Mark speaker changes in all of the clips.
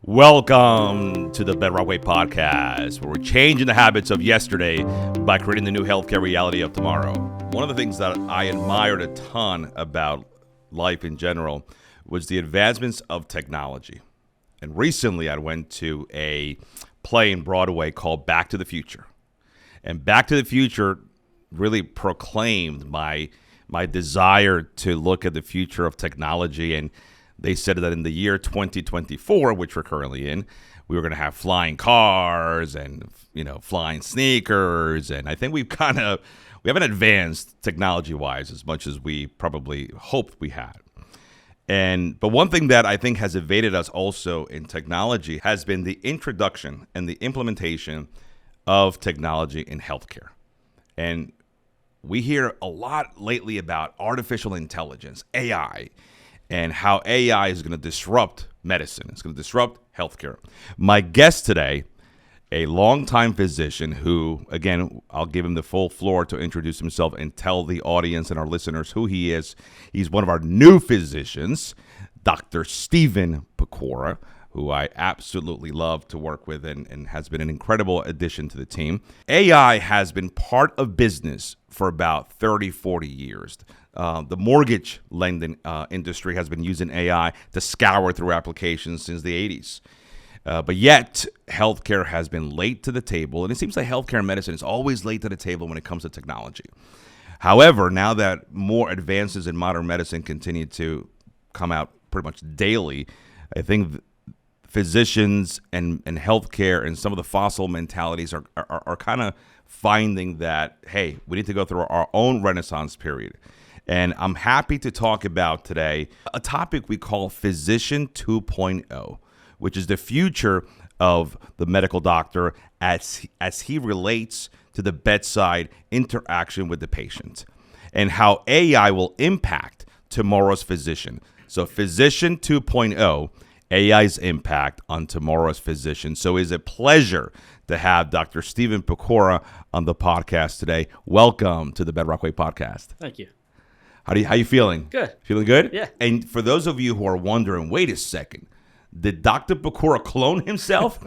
Speaker 1: Welcome to the Bedrock Way podcast, where we're changing the habits of yesterday by creating the new healthcare reality of tomorrow. One of the things that I admired a ton about life in general was the advancements of technology. And recently I went to a play in Broadway called Back to the Future. And Back to the Future really proclaimed my desire to look at the future of technology. And they said that in the year 2024, which we're currently in, we were going to have flying cars and, flying sneakers. And I think we haven't advanced technology-wise as much as we probably hoped we had. But one thing that I think has evaded us also in technology has been the introduction and the implementation of technology in healthcare. And we hear a lot lately about artificial intelligence, AI, and how AI is going to disrupt medicine. It's going to disrupt healthcare. My guest today, a longtime physician who, again, I'll give him the full floor to introduce himself and tell the audience and our listeners who he is. He's one of our new physicians, Dr. Stephen Pecora, who I absolutely love to work with and has been an incredible addition to the team. AI has been part of business for about 30, 40 years. The mortgage lending industry has been using AI to scour through applications since the 80s. But yet, healthcare has been late to the table, and it seems like healthcare and medicine is always late to the table when it comes to technology. However, now that more advances in modern medicine continue to come out pretty much daily, I think physicians and healthcare and some of the fossil mentalities are kind of finding that, hey, we need to go through our own renaissance period. And I'm happy to talk about today a topic we call Physician 2.0, which is the future of the medical doctor as he relates to the bedside interaction with the patient, and how AI will impact tomorrow's physician. So Physician 2.0, AI's impact on tomorrow's physician. So it's a pleasure to have Dr. Stephen Pecora on the podcast today. Welcome to the Bedrock Way podcast.
Speaker 2: Thank you.
Speaker 1: How you feeling?
Speaker 2: Good.
Speaker 1: Feeling good?
Speaker 2: Yeah.
Speaker 1: And for those of you who are wondering, wait a second, did Dr. Pecora clone himself?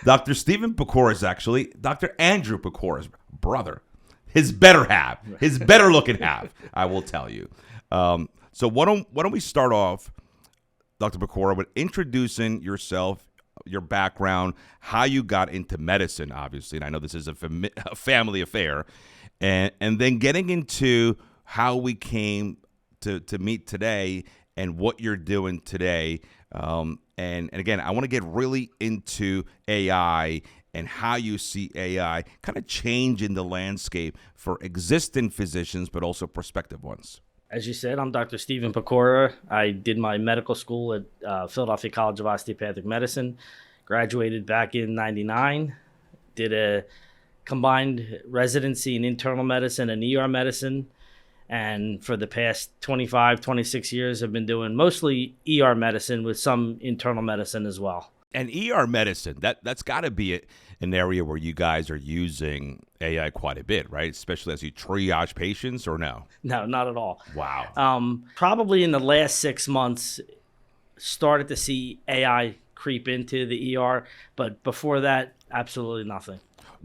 Speaker 1: Dr. Stephen Pecora is actually Dr. Andrew Pecora's brother, his better half, his better looking half, I will tell you. So why don't we start off, Dr. Pecora, with introducing yourself, your background, how you got into medicine, obviously, and I know this is a family affair, and then getting into how we came to meet today and what you're doing today. And again, I want to get really into AI and how you see AI kind of changing the landscape for existing physicians, but also prospective ones.
Speaker 2: As you said, I'm Dr. Stephen Pecora. I did my medical school at Philadelphia College of Osteopathic Medicine, graduated back in 99, did a combined residency in internal medicine and ER medicine. And for the past 25, 26 years, I've been doing mostly ER medicine with some internal medicine as well.
Speaker 1: And ER medicine, that's got to be an area where you guys are using AI quite a bit, right? Especially as you triage patients, or no?
Speaker 2: No, not at all.
Speaker 1: Wow.
Speaker 2: Probably in the last 6 months, started to see AI creep into the ER. But before that, absolutely nothing.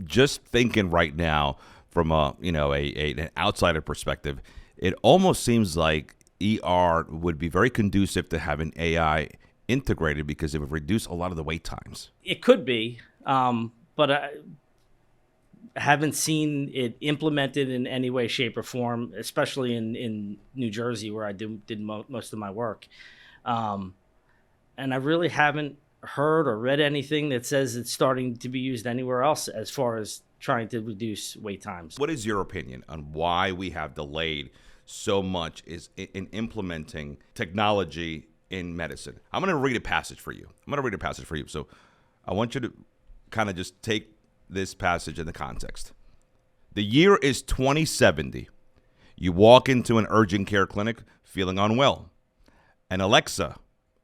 Speaker 1: Just thinking right now from an outsider perspective, it almost seems like ER would be very conducive to having AI integrated because it would reduce a lot of the wait times.
Speaker 2: It could be, but I haven't seen it implemented in any way, shape, or form, especially in New Jersey where I did most of my work. And I really haven't heard or read anything that says it's starting to be used anywhere else as far as trying to reduce wait times.
Speaker 1: What is your opinion on why we have delayed so much in implementing technology in medicine? I'm going to read a passage for you. So I want you to kind of just take this passage in the context. The year is 2070. You walk into an urgent care clinic feeling unwell. An Alexa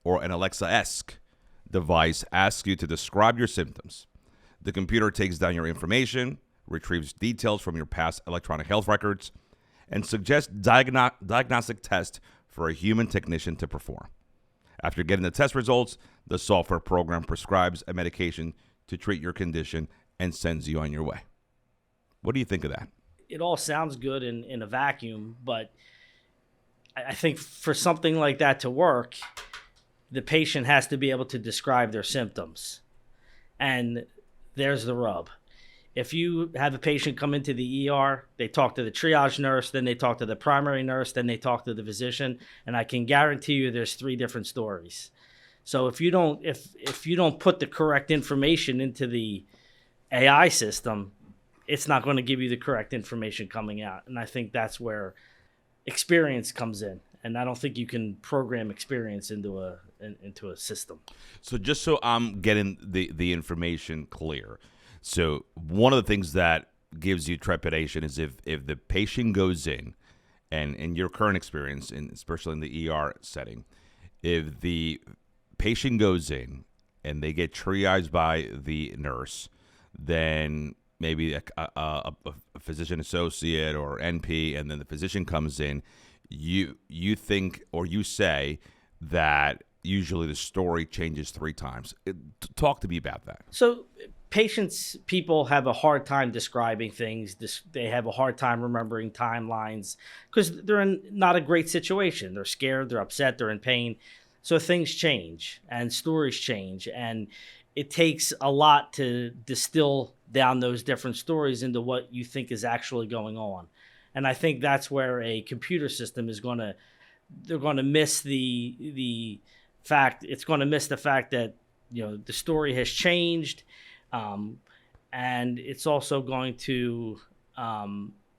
Speaker 1: or an Alexa-esque device asks you to describe your symptoms. The computer takes down your information, retrieves details from your past electronic health records, and suggests diagnostic test for a human technician to perform. After getting the test results, The software program prescribes a medication to treat your condition and sends you on your way. What do you think of that?
Speaker 2: It all sounds good in a vacuum, but I think for something like that to work, the patient has to be able to describe their symptoms. And there's the rub. If you have a patient come into the ER, they talk to the triage nurse, then they talk to the primary nurse, then they talk to the physician, and I can guarantee you there's 3 different stories. So if you don't put the correct information into the AI system, it's not going to give you the correct information coming out. And I think that's where experience comes in. And I don't think you can program experience into a system.
Speaker 1: So just so I'm getting the information clear. So one of the things that gives you trepidation is if the patient goes in, and in your current experience, especially in the ER setting, if the patient goes in and they get triaged by the nurse, then maybe a physician associate or NP, and then the physician comes in, you think or you say that usually the story changes 3 times. Talk to me about that.
Speaker 2: So people have a hard time describing things. They have a hard time remembering timelines because they're in not a great situation. They're scared, they're upset, they're in pain. So things change and stories change. And it takes a lot to distill down those different stories into what you think is actually going on. And I think that's where a computer system they're going to miss the fact. It's going to miss the fact that, the story has changed. And it's also going to,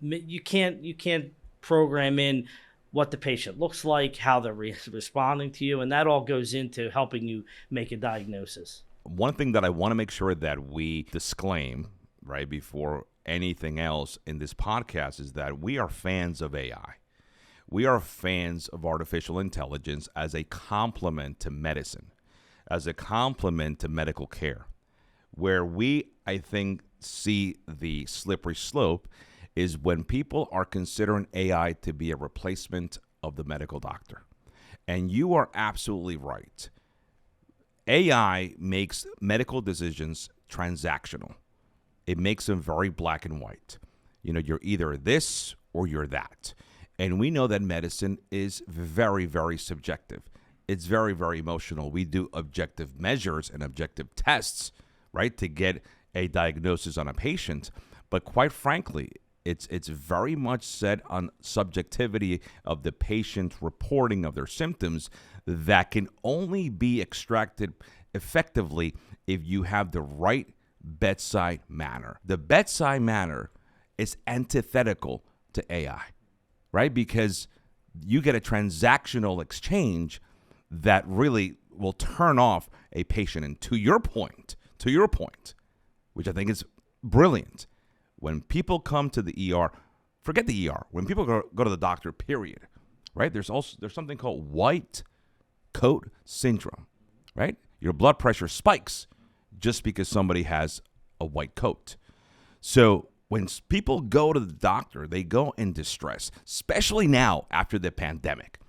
Speaker 2: you can't program in what the patient looks like, how they're responding to you. And that all goes into helping you make a diagnosis.
Speaker 1: One thing that I want to make sure that we disclaim right before anything else in this podcast is that we are fans of AI. We are fans of artificial intelligence as a complement to medicine, as a complement to medical care. Where we, I think, see the slippery slope is when people are considering AI to be a replacement of the medical doctor. And you are absolutely right. AI makes medical decisions transactional. It makes them very black and white. You're either this or you're that. And we know that medicine is very, very subjective. It's very, very emotional. We do objective measures and objective tests, right, to get a diagnosis on a patient. But quite frankly, it's very much set on subjectivity of the patient reporting of their symptoms that can only be extracted effectively if you have the right bedside manner. The bedside manner is antithetical to AI, right? Because you get a transactional exchange that really will turn off a patient. And to your point, which I think is brilliant, when people come to the ER, forget the ER, when people go to the doctor, period, right? There's something called white coat syndrome, right? Your blood pressure spikes just because somebody has a white coat. So when people go to the doctor, they go in distress, especially now after the pandemic,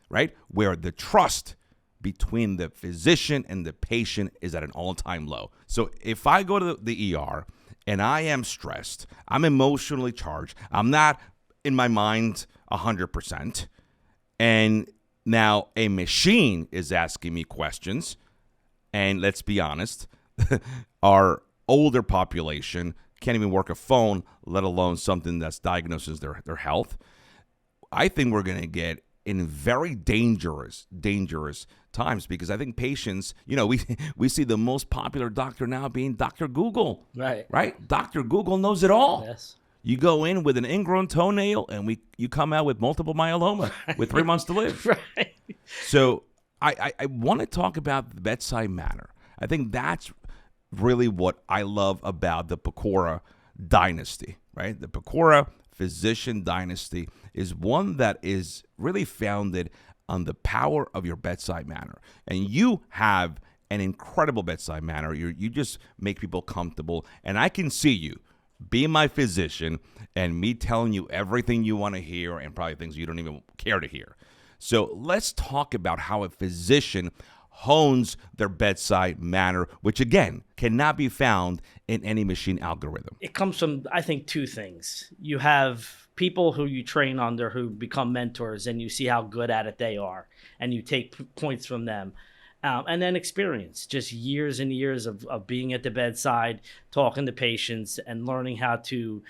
Speaker 1: right? Where the trust between the physician and the patient is at an all-time low. So if I go to the ER and I am stressed, I'm emotionally charged, I'm not in my mind 100%, and now a machine is asking me questions, and let's be honest, our older population can't even work a phone, let alone something that's diagnoses their health. I think we're going to get in very dangerous times because I think patients, we see the most popular doctor now being Dr. Google. Right? Dr. Google knows it all.
Speaker 2: Yes.
Speaker 1: You go in with an ingrown toenail and you come out with multiple myeloma with 3 months to live.
Speaker 2: Right.
Speaker 1: So I want to talk about the bedside manner. I think that's really what I love about the Pecora dynasty, right? The Pecora physician dynasty is one that is really founded on the power of your bedside manner. And you have an incredible bedside manner. You just make people comfortable. And I can see you being my physician and me telling you everything you want to hear and probably things you don't even care to hear. So let's talk about how a physician hones their bedside manner, which again cannot be found in any machine algorithm.
Speaker 2: It comes from, I think, two things. You have people who you train under who become mentors, and you see how good at it they are, and you take points from them. And then experience, just years and years of being at the bedside, talking to patients, and learning how to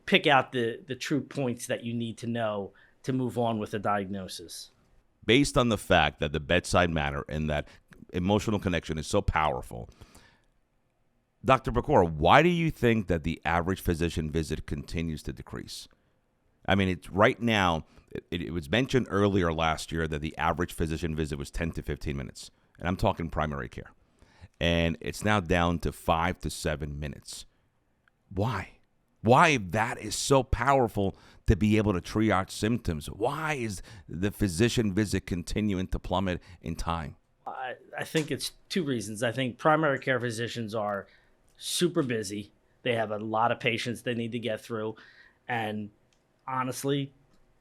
Speaker 2: pick out the true points that you need to know to move on with the diagnosis.
Speaker 1: Based on the fact that the bedside manner and that emotional connection is so powerful, Dr. Pecora, why do you think that the average physician visit continues to decrease? I mean, it's right now, it was mentioned earlier last year that the average physician visit was 10 to 15 minutes. And I'm talking primary care. And it's now down to 5 to 7 minutes. Why? Why that is so powerful to be able to triage symptoms? Why is the physician visit continuing to plummet in time?
Speaker 2: I think it's two reasons. I think primary care physicians are super busy. They have a lot of patients they need to get through. And honestly,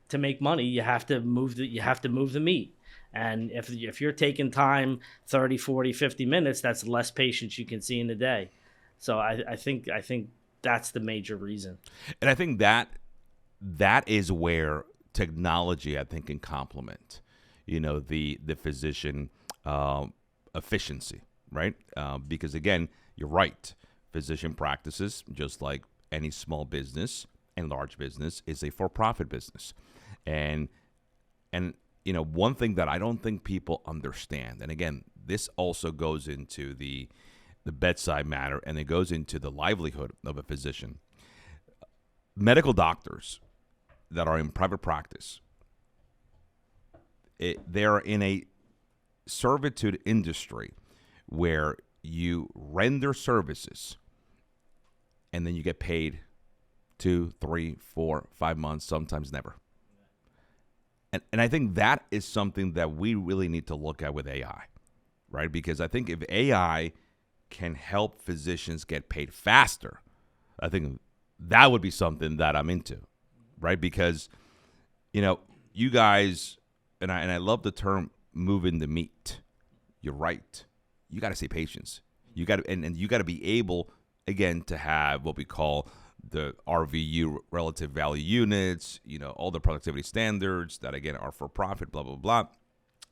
Speaker 2: to make money, you have to move the meat. And if you're taking time 30, 40, 50 minutes, that's less patients you can see in a day. So I think that's the major reason.
Speaker 1: And I think that is where technology, I think, can complement, the physician efficiency, right? Because again, you're right. Physician practices, just like any small business and large business, is a for-profit business. And one thing that I don't think people understand, and again, this also goes into the bedside manner, and it goes into the livelihood of a physician. Medical doctors that are in private practice, they're in a servitude industry where you render services and then you get paid 2, 3, 4, 5 months, sometimes never. And I think that is something that we really need to look at with AI, right? Because I think if AI can help physicians get paid faster, I think that would be something that I'm into, right? Because, you guys, and I love the term moving the meat. You're right. You got to see patients. You got to, and you got to be able, again, to have what we call the RVU, relative value units, all the productivity standards that, again, are for profit, blah, blah, blah.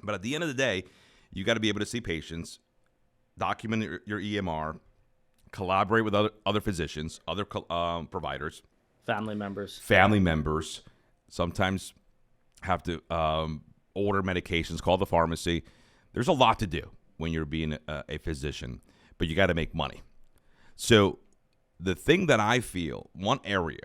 Speaker 1: But at the end of the day, you got to be able to see patients, document your EMR, collaborate with other physicians, other providers.
Speaker 2: Family members.
Speaker 1: Sometimes have to order medications, call the pharmacy. There's a lot to do when you're being a physician, but you got to make money. So the thing that I feel, one area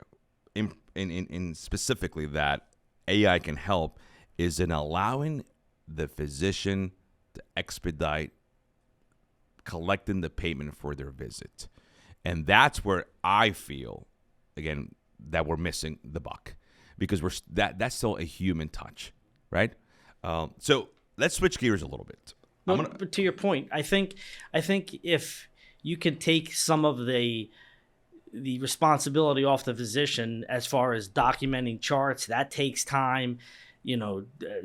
Speaker 1: in specifically that AI can help is in allowing the physician to expedite collecting the payment for their visit. And that's where I feel, again, that we're missing the buck, because that's still a human touch, right? So let's switch gears a little bit.
Speaker 2: But to your point, I think if you could take some of the responsibility off the physician as far as documenting charts, that takes time.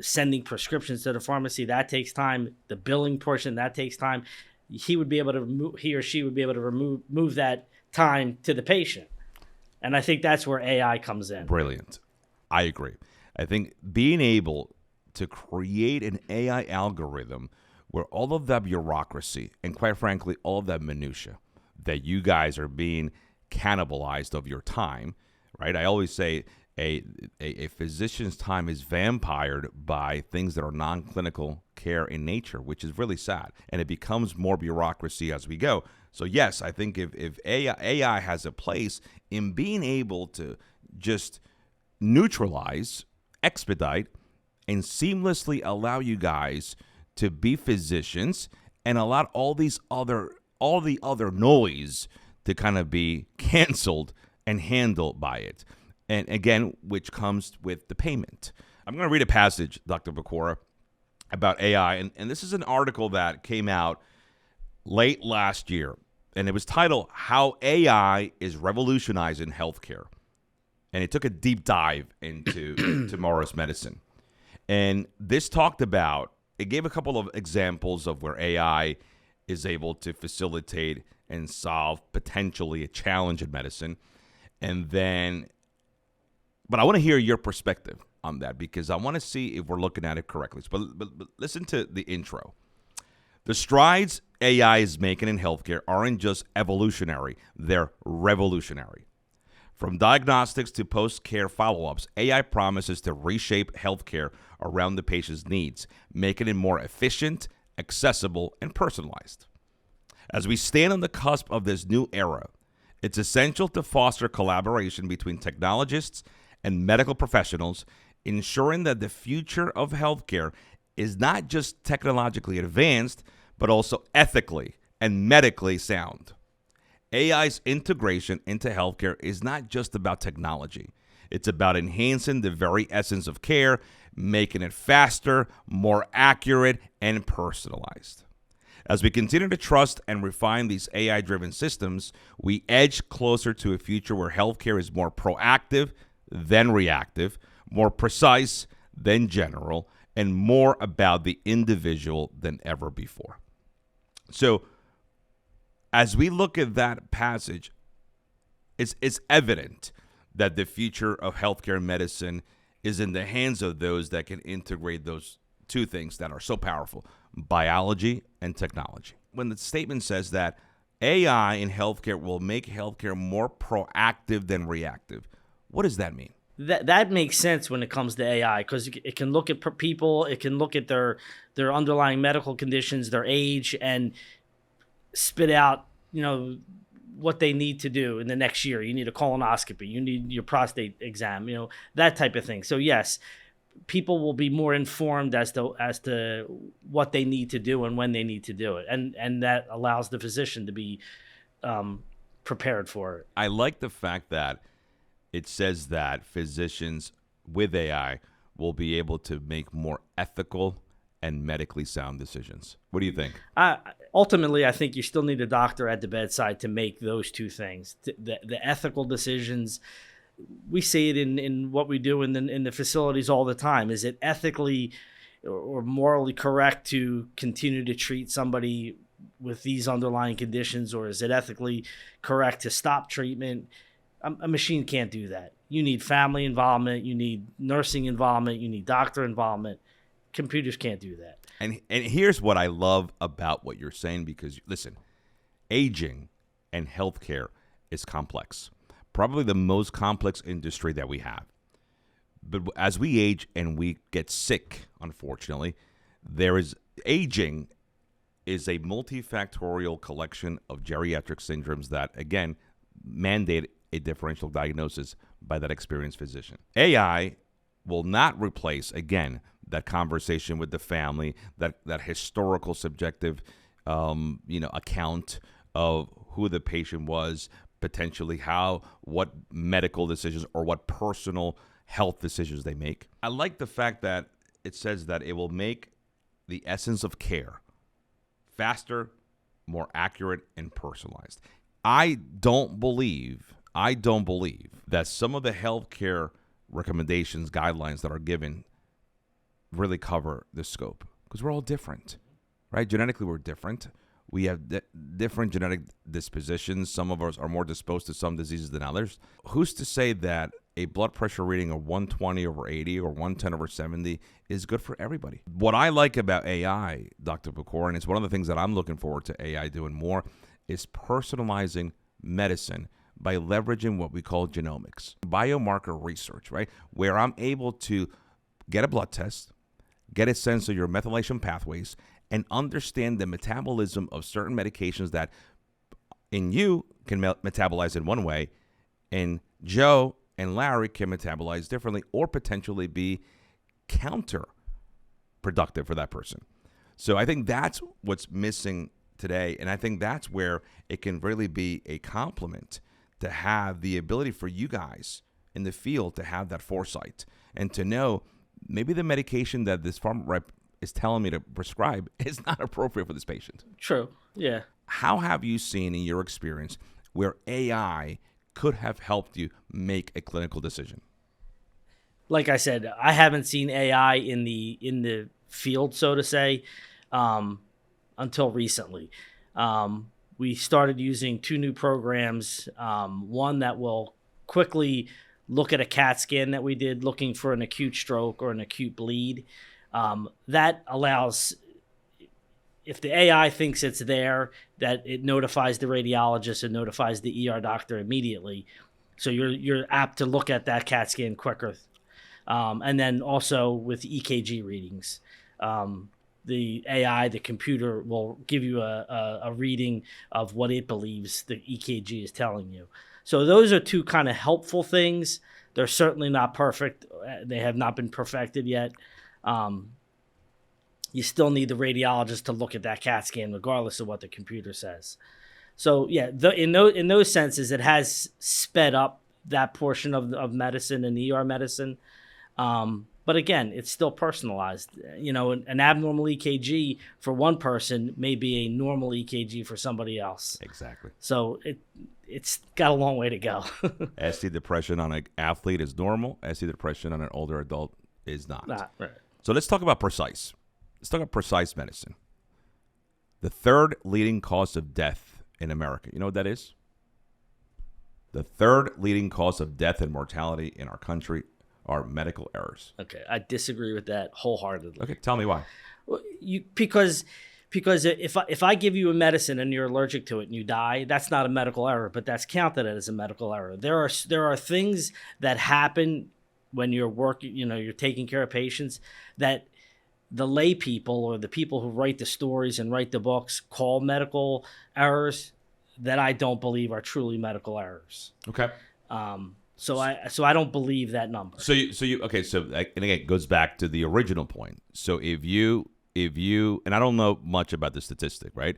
Speaker 2: Sending prescriptions to the pharmacy, that takes time. The billing portion, that takes time. He or she would be able to remove that time to the patient. And I think that's where AI comes in.
Speaker 1: Brilliant. I agree. I think being able to create an AI algorithm where all of that bureaucracy and, quite frankly, all of that minutia that you guys are being cannibalized of your time, right? I always say a physician's time is vampired by things that are non-clinical care in nature, which is really sad. And it becomes more bureaucracy as we go. So yes, I think if AI has a place in being able to just neutralize, expedite, and seamlessly allow you guys to be physicians and allow all the other noise to kind of be canceled and handled by it. And again, which comes with the payment. I'm going to read a passage, Dr. Pecora, about AI. And this is an article that came out late last year. And it was titled, How AI is Revolutionizing Healthcare. And it took a deep dive into tomorrow's medicine. And this talked about it gave a couple of examples of where AI is able to facilitate and solve potentially a challenge in medicine. And then, but I want to hear your perspective on that, because I want to see if we're looking at it correctly. But listen to the intro. The strides AI is making in healthcare aren't just evolutionary, they're revolutionary. From diagnostics to post-care follow-ups, AI promises to reshape healthcare around the patient's needs, making it more efficient, accessible, and personalized. As we stand on the cusp of this new era, it's essential to foster collaboration between technologists and medical professionals, ensuring that the future of healthcare is not just technologically advanced, but also ethically and medically sound. AI's integration into healthcare is not just about technology. It's about enhancing the very essence of care, making it faster, more accurate, and personalized. As we continue to trust and refine these AI-driven systems, we edge closer to a future where healthcare is more proactive than reactive, more precise than general, and more about the individual than ever before. So, as we look at that passage, it's evident that the future of healthcare and medicine is in the hands of those that can integrate those two things that are so powerful, biology and technology. When the statement says that AI in healthcare will make healthcare more proactive than reactive, what does that mean?
Speaker 2: That makes sense when it comes to AI, because it can look at people, it can look at their underlying medical conditions, their age, and spit out, what they need to do in the next year. You need a colonoscopy, you need your prostate exam, that type of thing. So yes, people will be more informed as to what they need to do and when they need to do it, and that allows the physician to be prepared for it.
Speaker 1: I like the fact that it says that physicians with AI will be able to make more ethical and medically sound decisions. What do you think?
Speaker 2: Ultimately, I think you still need a doctor at the bedside to make those two things. The ethical decisions, we see it in what we do in the facilities all the time. Is it ethically or morally correct to continue to treat somebody with these underlying conditions, or is it ethically correct to stop treatment? A machine can't do that. You need family involvement, you need nursing involvement, you need doctor involvement. Computers can't do that.
Speaker 1: And here's what I love about what you're saying, because, listen, aging and healthcare is complex. Probably the most complex industry that we have. But as we age and we get sick, unfortunately, aging is a multifactorial collection of geriatric syndromes that, again, mandate a differential diagnosis by that experienced physician. AI will not replace, again, that conversation with the family, that historical subjective, account of who the patient was, potentially what medical decisions or what personal health decisions they make. I like the fact that it says that it will make the essence of care faster, more accurate, and personalized. I don't believe that some of the healthcare recommendations, guidelines that are given really cover the scope, because we're all different, right? Genetically, we're different. We have different genetic dispositions. Some of us are more disposed to some diseases than others. Who's to say that a blood pressure reading of 120/80 or 110/70 is good for everybody? What I like about AI, Dr. Pecora, and it's one of the things that I'm looking forward to AI doing more, is personalizing medicine by leveraging what we call genomics, biomarker research, right? Where I'm able to get a blood test, get a sense of your methylation pathways, and understand the metabolism of certain medications that in you can metabolize in one way, and Joe and Larry can metabolize differently, or potentially be counterproductive for that person. So I think that's what's missing today, and I think that's where it can really be a compliment to have the ability for you guys in the field to have that foresight and to know maybe the medication that this pharma rep is telling me to prescribe is not appropriate for this patient.
Speaker 2: True. Yeah.
Speaker 1: How have you seen in your experience where AI could have helped you make a clinical decision?
Speaker 2: Like I said, I haven't seen AI in the field, so to say, until recently. We started using 2 new programs, one that will quickly look at a CAT scan that we did looking for an acute stroke or an acute bleed. That allows, if the AI thinks it's there, that it notifies the radiologist and notifies the ER doctor immediately. So you're apt to look at that CAT scan quicker. And then also with EKG readings, the AI, the computer, will give you a reading of what it believes the EKG is telling you. So those are 2 kind of helpful things. They're certainly not perfect. They have not been perfected yet. You still need the radiologist to look at that CAT scan regardless of what the computer says. So yeah, in those senses, it has sped up that portion of medicine and ER medicine. But again, it's still personalized. An abnormal EKG for one person may be a normal EKG for somebody else.
Speaker 1: Exactly.
Speaker 2: So it's got a long way to go.
Speaker 1: ST depression on an athlete is normal. ST depression on an older adult is not.
Speaker 2: Right.
Speaker 1: So let's talk about precise. Let's talk about precise medicine. The 3rd leading cause of death in America. You know what that is? The 3rd leading cause of death and mortality in our country are medical errors.
Speaker 2: Okay, I disagree with that wholeheartedly.
Speaker 1: Okay, tell me why.
Speaker 2: Because if I give you a medicine and you're allergic to it and you die, that's not a medical error, but that's counted as a medical error. There are things that happen when you're working, you're taking care of patients, that the lay people or the people who write the stories and write the books call medical errors that I don't believe are truly medical errors.
Speaker 1: Okay.
Speaker 2: So I don't believe that number.
Speaker 1: So you okay? So and again, it goes back to the original point. So if you and I don't know much about the statistic, right?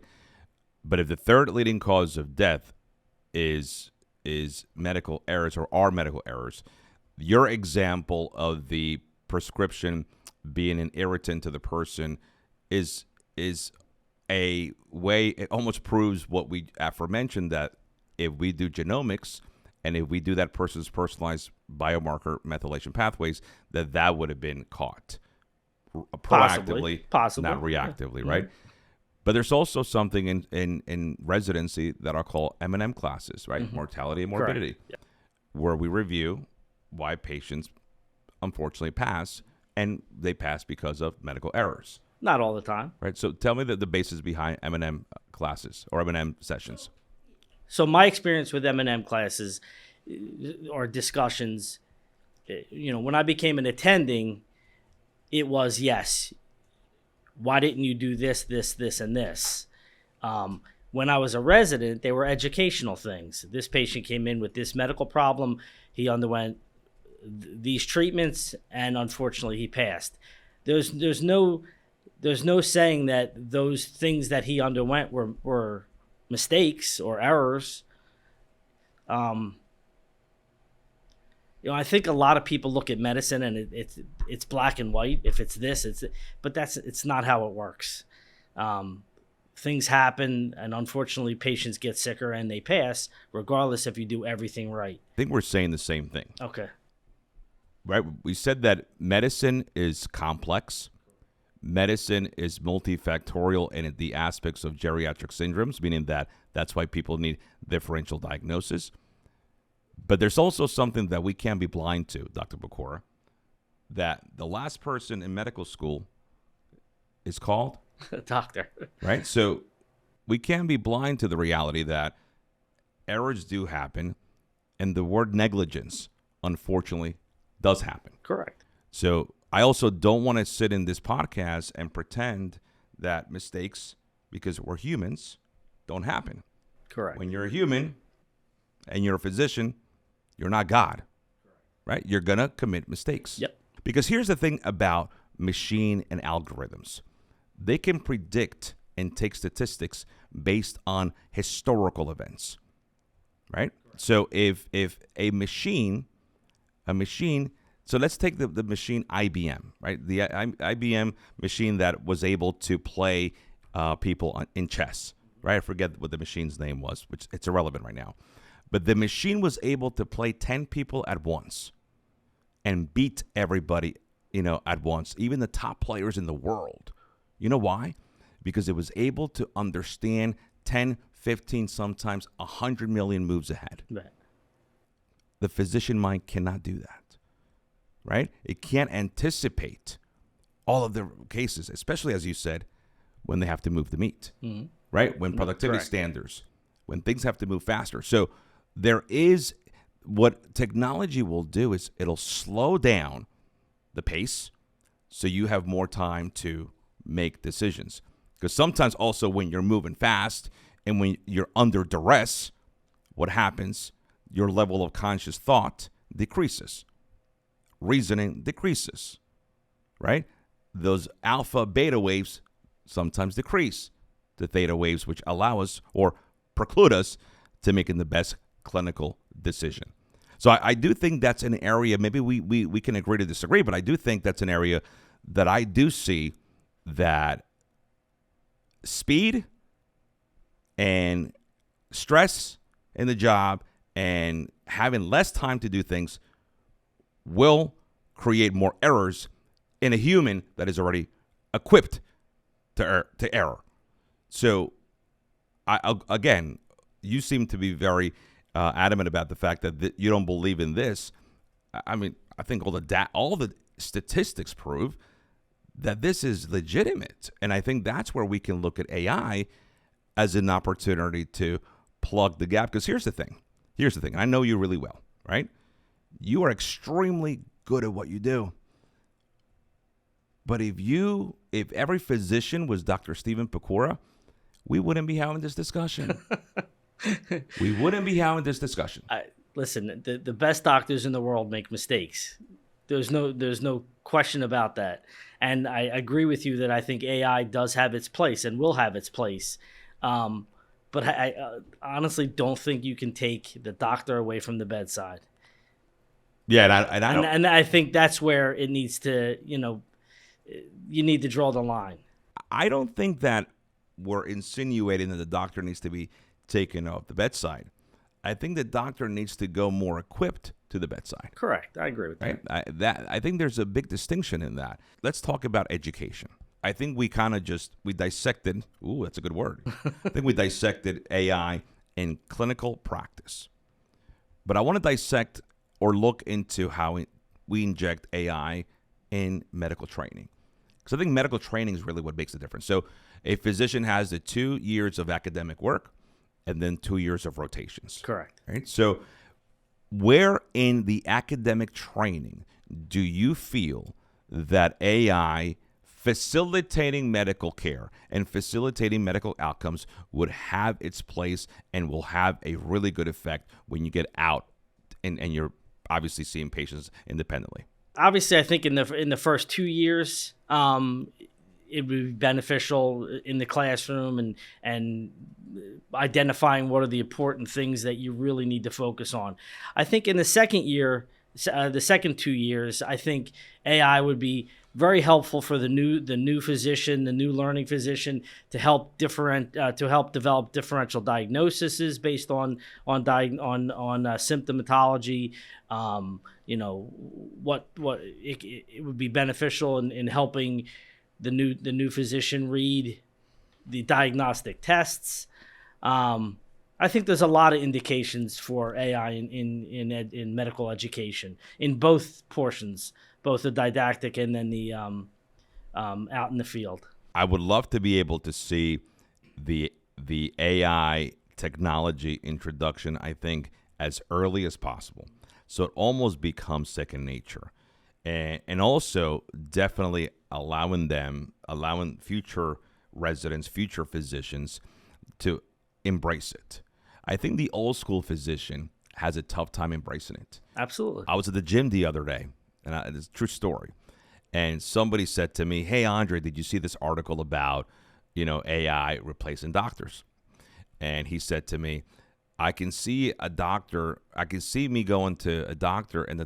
Speaker 1: But if the 3rd leading cause of death is medical errors or are medical errors, your example of the prescription being an irritant to the person is a way, it almost proves what we aforementioned, that if we do genomics and if we do that person's personalized biomarker methylation pathways, that would have been caught proactively,
Speaker 2: possibly.
Speaker 1: not reactively,
Speaker 2: Mm-hmm.
Speaker 1: right? But there's also something in residency that are called M&M classes, right?
Speaker 2: Mm-hmm.
Speaker 1: Mortality and morbidity,
Speaker 2: Yeah.
Speaker 1: where we review why patients unfortunately pass, and they pass because of medical errors.
Speaker 2: Not all the time.
Speaker 1: Right. So tell me the basis behind M&M classes or M&M sessions.
Speaker 2: So my experience with M&M classes or discussions, when I became an attending, it was, yes, why didn't you do this, and this? When I was a resident, they were educational things. This patient came in with this medical problem. He underwent these treatments, and unfortunately, he passed. There's no saying that those things that he underwent were mistakes or errors. I think a lot of people look at medicine and it's black and white. If it's this, but it's not how it works. Things happen, and unfortunately, patients get sicker and they pass, regardless if you do everything right.
Speaker 1: I think we're saying the same thing.
Speaker 2: Okay.
Speaker 1: Right? We said that medicine is complex. Medicine is multifactorial in the aspects of geriatric syndromes, meaning that's why people need differential diagnosis. But there's also something that we can't be blind to, Dr. Pecora, that the last person in medical school is called
Speaker 2: Doctor.
Speaker 1: Right? So we can't be blind to the reality that errors do happen, and the word negligence, unfortunately, does happen.
Speaker 2: Correct.
Speaker 1: So I also don't want to sit in this podcast and pretend that mistakes, because we're humans, don't happen.
Speaker 2: Correct.
Speaker 1: When you're a human and you're a physician, you're not God, right? You're going to commit mistakes.
Speaker 2: Yep.
Speaker 1: Because here's the thing about machine and algorithms. They can predict and take statistics based on historical events, right? So if a machine, so let's take the machine IBM, right? The IBM machine that was able to play people in chess, right? I forget what the machine's name was, which it's irrelevant right now. But the machine was able to play 10 people at once and beat everybody at once, even the top players in the world. You know why? Because it was able to understand 10, 15, sometimes 100 million moves ahead.
Speaker 2: Right.
Speaker 1: The physician mind cannot do that, right? It can't anticipate all of the cases, especially, as you said, when they have to move the meat, right? When productivity
Speaker 2: Correct.
Speaker 1: standards, when things have to move faster. So there is, what technology will do is it'll slow down the pace so you have more time to make decisions. Because sometimes also when you're moving fast and when you're under duress, what happens? Your level of conscious thought decreases. Reasoning decreases, right? Those alpha beta waves sometimes decrease to theta waves, which allow us or preclude us to making the best clinical decision. So I do think that's an area, maybe we can agree to disagree, but I do think that's an area that I do see that speed and stress in the job and having less time to do things will create more errors in a human that is already equipped to error. So, again, you seem to be very adamant about the fact that you don't believe in this. I mean, I think all the statistics prove that this is legitimate, and I think that's where we can look at AI as an opportunity to plug the gap. Because here's the thing. I know you really well, right? You are extremely good at what you do. But if every physician was Dr. Stephen Pecora, we wouldn't be having this discussion. We wouldn't be having this discussion.
Speaker 2: Listen, the best doctors in the world make mistakes. There's no question about that. And I agree with you that I think AI does have its place and will have its place. But I honestly don't think you can take the doctor away from the bedside.
Speaker 1: Yeah,
Speaker 2: and I think that's where it needs to, you need to draw the line.
Speaker 1: I don't think that we're insinuating that the doctor needs to be taken off the bedside. I think the doctor needs to go more equipped to the bedside.
Speaker 2: Correct. I agree with that.
Speaker 1: Right? I think there's a big distinction in that. Let's talk about education. I think we kind of we dissected, that's a good word. I think we dissected AI in clinical practice. But I want to dissect or look into how we inject AI in medical training. Because I think medical training is really what makes the difference. So a physician has the 2 years of academic work and then 2 years of rotations.
Speaker 2: Correct.
Speaker 1: Right? So where in the academic training do you feel that AI facilitating medical care and facilitating medical outcomes would have its place and will have a really good effect when you get out and you're obviously seeing patients independently?
Speaker 2: Obviously, I think in the first 2 years, it would be beneficial in the classroom and identifying what are the important things that you really need to focus on. I think in the second year, the second 2 years, I think AI would be very helpful for the new physician, the new learning physician, to help develop differential diagnoses based on symptomatology. It would be beneficial in helping the new physician read the diagnostic tests. I think there's a lot of indications for AI in medical education in both portions, both the didactic and then the out in the field.
Speaker 1: I would love to be able to see the AI technology introduction, I think, as early as possible. So it almost becomes second nature. And also definitely allowing future residents, future physicians to embrace it. I think the old school physician has a tough time embracing it.
Speaker 2: Absolutely.
Speaker 1: I was at the gym the other day, and it's a true story. And somebody said to me, "Hey, Andre, did you see this article about, AI replacing doctors?" And he said to me, I can see me going to a doctor, and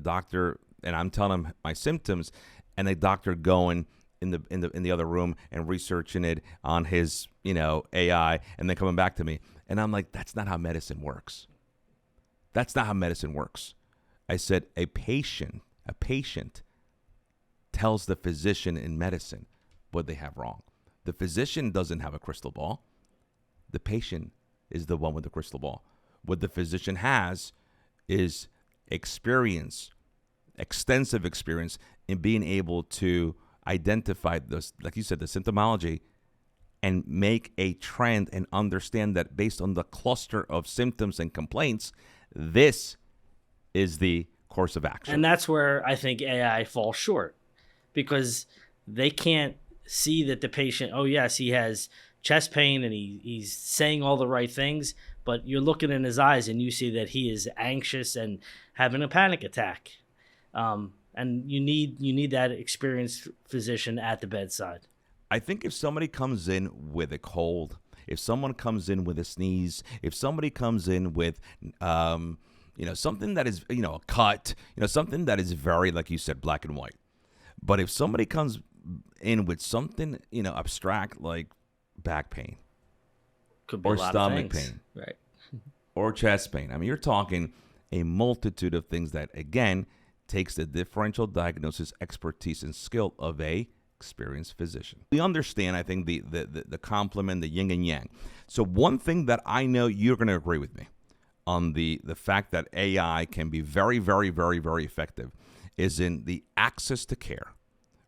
Speaker 1: I'm telling him my symptoms, and the doctor going in the other room and researching it on his, AI, and then coming back to me. And I'm like, that's not how medicine works. That's not how medicine works. I said, a patient tells the physician in medicine what they have wrong. The physician doesn't have a crystal ball. The patient is the one with the crystal ball. What the physician has is experience, extensive experience in being able to identify this, like you said, the symptomology, and make a trend and understand that based on the cluster of symptoms and complaints, this is the course of action.
Speaker 2: And that's where I think AI falls short, because they can't see that the patient, oh yes, he has chest pain and he's saying all the right things, but you're looking in his eyes and you see that he is anxious and having a panic attack. And you need that experienced physician at the bedside.
Speaker 1: I think if somebody comes in with a cold, if someone comes in with a sneeze, if somebody comes in with, something that is, a cut, something that is very, like you said, black and white. But if somebody comes in with something, abstract like back pain,
Speaker 2: could be
Speaker 1: or
Speaker 2: a lot
Speaker 1: stomach
Speaker 2: of things.
Speaker 1: pain,
Speaker 2: Right,
Speaker 1: or chest pain. I mean, you're talking a multitude of things that, again, takes the differential diagnosis expertise and skill of a experienced physician. We understand, I think, the complement, the yin and yang. So one thing that I know you're going to agree with me on the fact that AI can be very, very, very, very effective is in the access to care,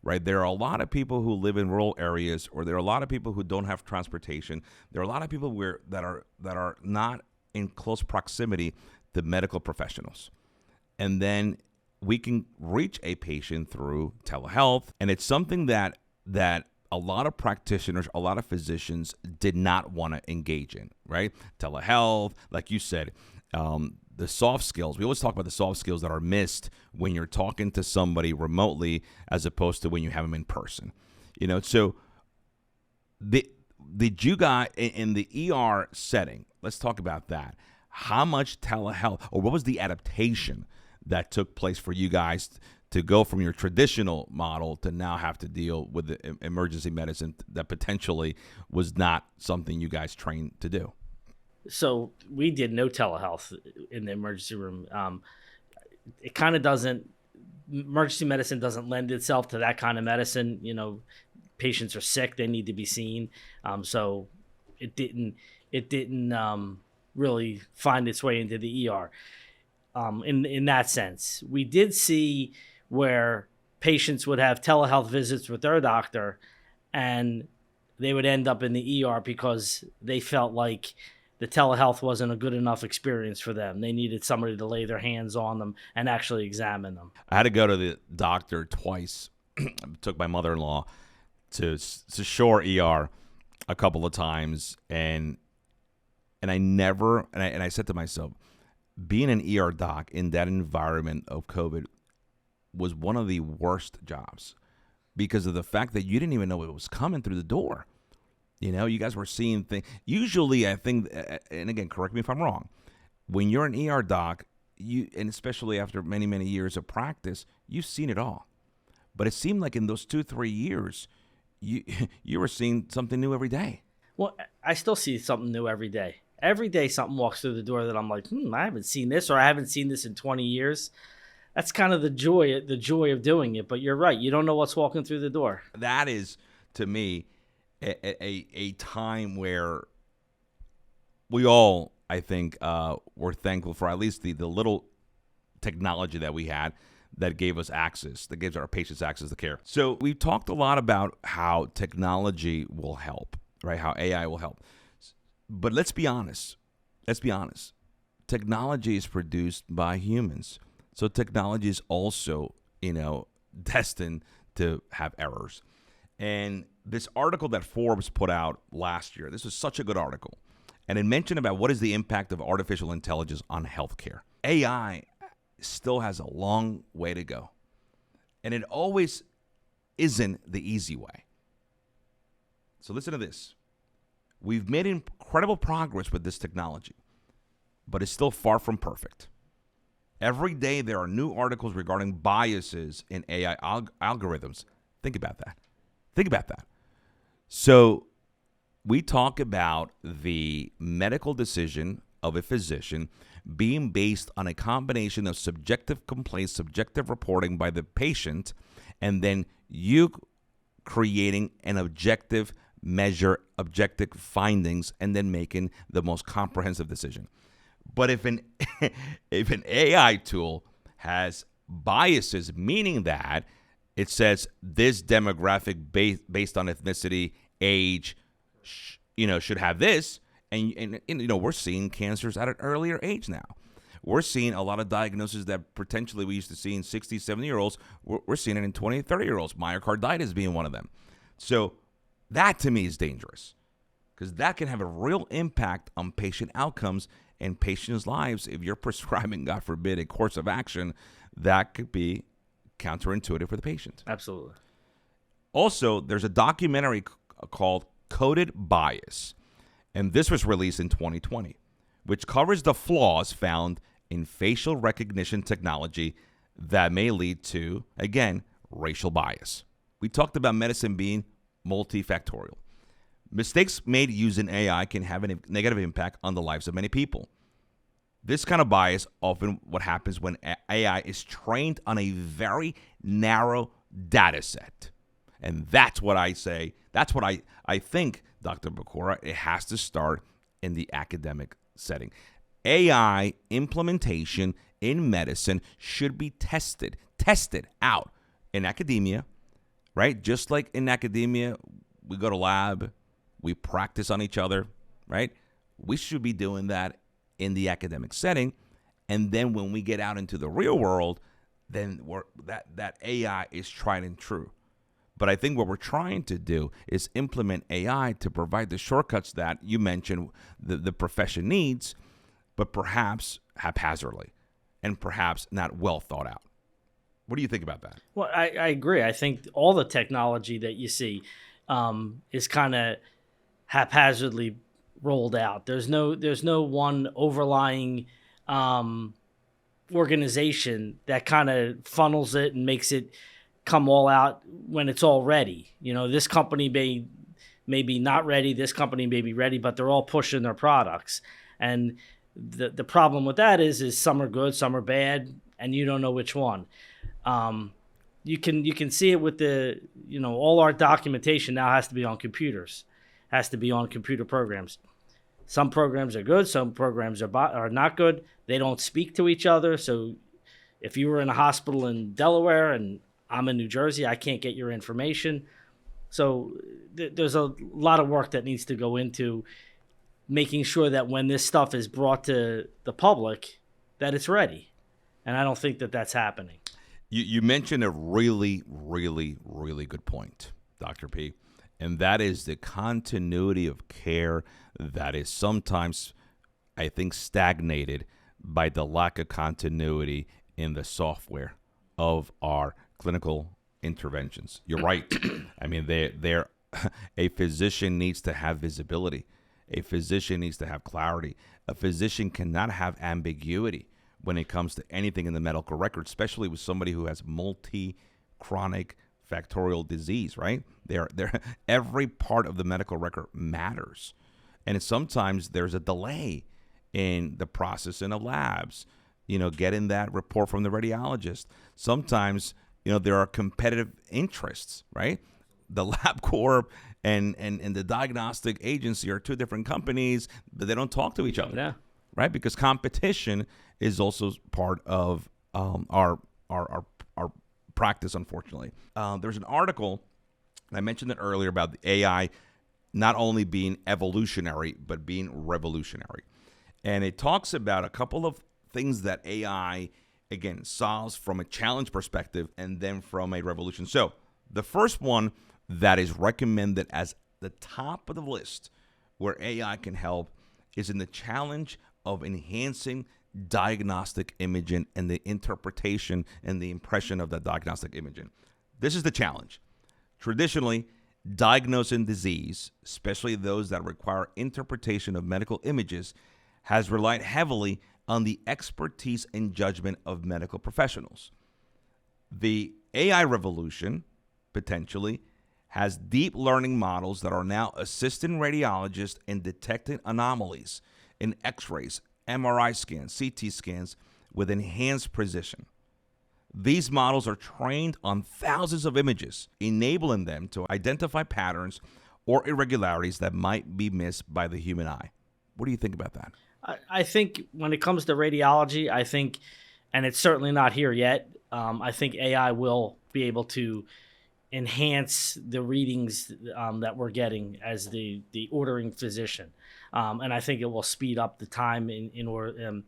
Speaker 1: right? There are a lot of people who live in rural areas, or there are a lot of people who don't have transportation. There are a lot of people that are not in close proximity to medical professionals. And then we can reach a patient through telehealth, and it's something that a lot of practitioners, a lot of physicians did not want to engage in, right? Telehealth, like you said, the soft skills. We always talk about the soft skills that are missed when you're talking to somebody remotely as opposed to when you have them in person. So did you guys in the ER setting, let's talk about that. How much telehealth, or what was the adaptation that took place for you guys to go from your traditional model to now have to deal with the emergency medicine that potentially was not something you guys trained to do?
Speaker 2: So we did no telehealth in the emergency room. It kind of doesn't, emergency medicine doesn't lend itself to that kind of medicine. Patients are sick, they need to be seen. So it didn't really find its way into the ER. In that sense, we did see where patients would have telehealth visits with their doctor, and they would end up in the ER because they felt like the telehealth wasn't a good enough experience for them. They needed somebody to lay their hands on them and actually examine them.
Speaker 1: I had to go to the doctor twice. Took my mother-in-law to Shore ER a couple of times, and I said to myself, being an ER doc in that environment of COVID was one of the worst jobs because of the fact that you didn't even know it was coming through the door. You guys were seeing things. Usually, I think, and again, correct me if I'm wrong, when you're an ER doc, and especially after many, many years of practice, you've seen it all. But it seemed like in those 2-3 years, you were seeing something new every day.
Speaker 2: Well, I still see something new every day. Every day something walks through the door that I'm like, I haven't seen this, or I haven't seen this in 20 years. That's kind of the joy of doing it. But you're right. You don't know what's walking through the door.
Speaker 1: That is, to me, a time where we all, I think, were thankful for at least the little technology that we had that gave us access, that gives our patients access to care. So we've talked a lot about how technology will help, right? How AI will help. But let's be honest. Technology is produced by humans. So technology is also, destined to have errors. And this article that Forbes put out last year, this was such a good article. And it mentioned about what is the impact of artificial intelligence on healthcare. AI still has a long way to go. And it always isn't the easy way. So listen to this. We've made incredible progress with this technology, but it's still far from perfect. Every day there are new articles regarding biases in AI algorithms. Think about that. So we talk about the medical decision of a physician being based on a combination of subjective complaints, subjective reporting by the patient, and then you creating an objective measure, objective findings, and then making the most comprehensive decision. But if an if an AI tool has biases, meaning that it says this demographic based on ethnicity, age, should have this, and we're seeing cancers at an earlier age now. We're seeing a lot of diagnoses that potentially we used to see in 60, 70-year-olds. We're seeing it in 20, 30-year-olds, myocarditis being one of them. So that to me is dangerous because that can have a real impact on patient outcomes and patients' lives. If you're prescribing, God forbid, a course of action, that could be counterintuitive for the patient.
Speaker 2: Absolutely.
Speaker 1: Also, there's a documentary called Coded Bias, and this was released in 2020, which covers the flaws found in facial recognition technology that may lead to, again, racial bias. We talked about medicine being multifactorial. Mistakes made using AI can have a negative impact on the lives of many people. This kind of bias often what happens when AI is trained on a very narrow data set. And that's what I say. That's what I think, Dr. Pecora, it has to start in the academic setting. AI implementation in medicine should be tested out in academia, right? Just like in academia, we go to lab, we practice on each other, right? We should be doing that in the academic setting. And then when we get out into the real world, then that AI is tried and true. But I think what we're trying to do is implement AI to provide the shortcuts that you mentioned the profession needs, but perhaps haphazardly and perhaps not well thought out. What do you think about that?
Speaker 2: Well, I agree. I think all the technology that you see is kind of haphazardly rolled out. There's no one overlying organization that kind of funnels it and makes it come all out when it's all ready. This company may be not ready, this company may be ready, but they're all pushing their products. And the problem with that is some are good, some are bad, and you don't know which one. You can see it with the, all our documentation now has to be on computers, has to be on computer programs. Some programs are good, some programs are not good. They don't speak to each other. So if you were in a hospital in Delaware and I'm in New Jersey, I can't get your information. So there's a lot of work that needs to go into making sure that when this stuff is brought to the public, that it's ready. And I don't think that that's happening.
Speaker 1: You mentioned a really, really, really good point, Dr. P, and that is the continuity of care that is sometimes, I think, stagnated by the lack of continuity in the software of our clinical interventions. You're right. I mean, a physician needs to have visibility. A physician needs to have clarity. A physician cannot have ambiguity when it comes to anything in the medical record, especially with somebody who has multi-chronic factorial disease, right? Every part of the medical record matters. And sometimes there's a delay in the processing of labs, getting that report from the radiologist. Sometimes, there are competitive interests, right? The LabCorp and the diagnostic agency are two different companies, but they don't talk to each other,
Speaker 2: Yeah.
Speaker 1: right? Because competition is also part of our practice, unfortunately. There's an article, and I mentioned it earlier, about the AI not only being evolutionary, but being revolutionary. And it talks about a couple of things that AI, again, solves from a challenge perspective and then from a revolution. So the first one that is recommended as the top of the list where AI can help is in the challenge of enhancing diagnostic imaging and the interpretation and the impression of the diagnostic imaging. This is the challenge. Traditionally, diagnosing disease, especially those that require interpretation of medical images, has relied heavily on the expertise and judgment of medical professionals. The AI revolution, potentially, has deep learning models that are now assisting radiologists in detecting anomalies in X-rays, MRI scans, CT scans with enhanced precision. These models are trained on thousands of images, enabling them to identify patterns or irregularities that might be missed by the human eye. What do you think about that?
Speaker 2: I think when it comes to radiology, and it's certainly not here yet, I think AI will be able to enhance the readings that we're getting as the ordering physician, and I think it will speed up the time in order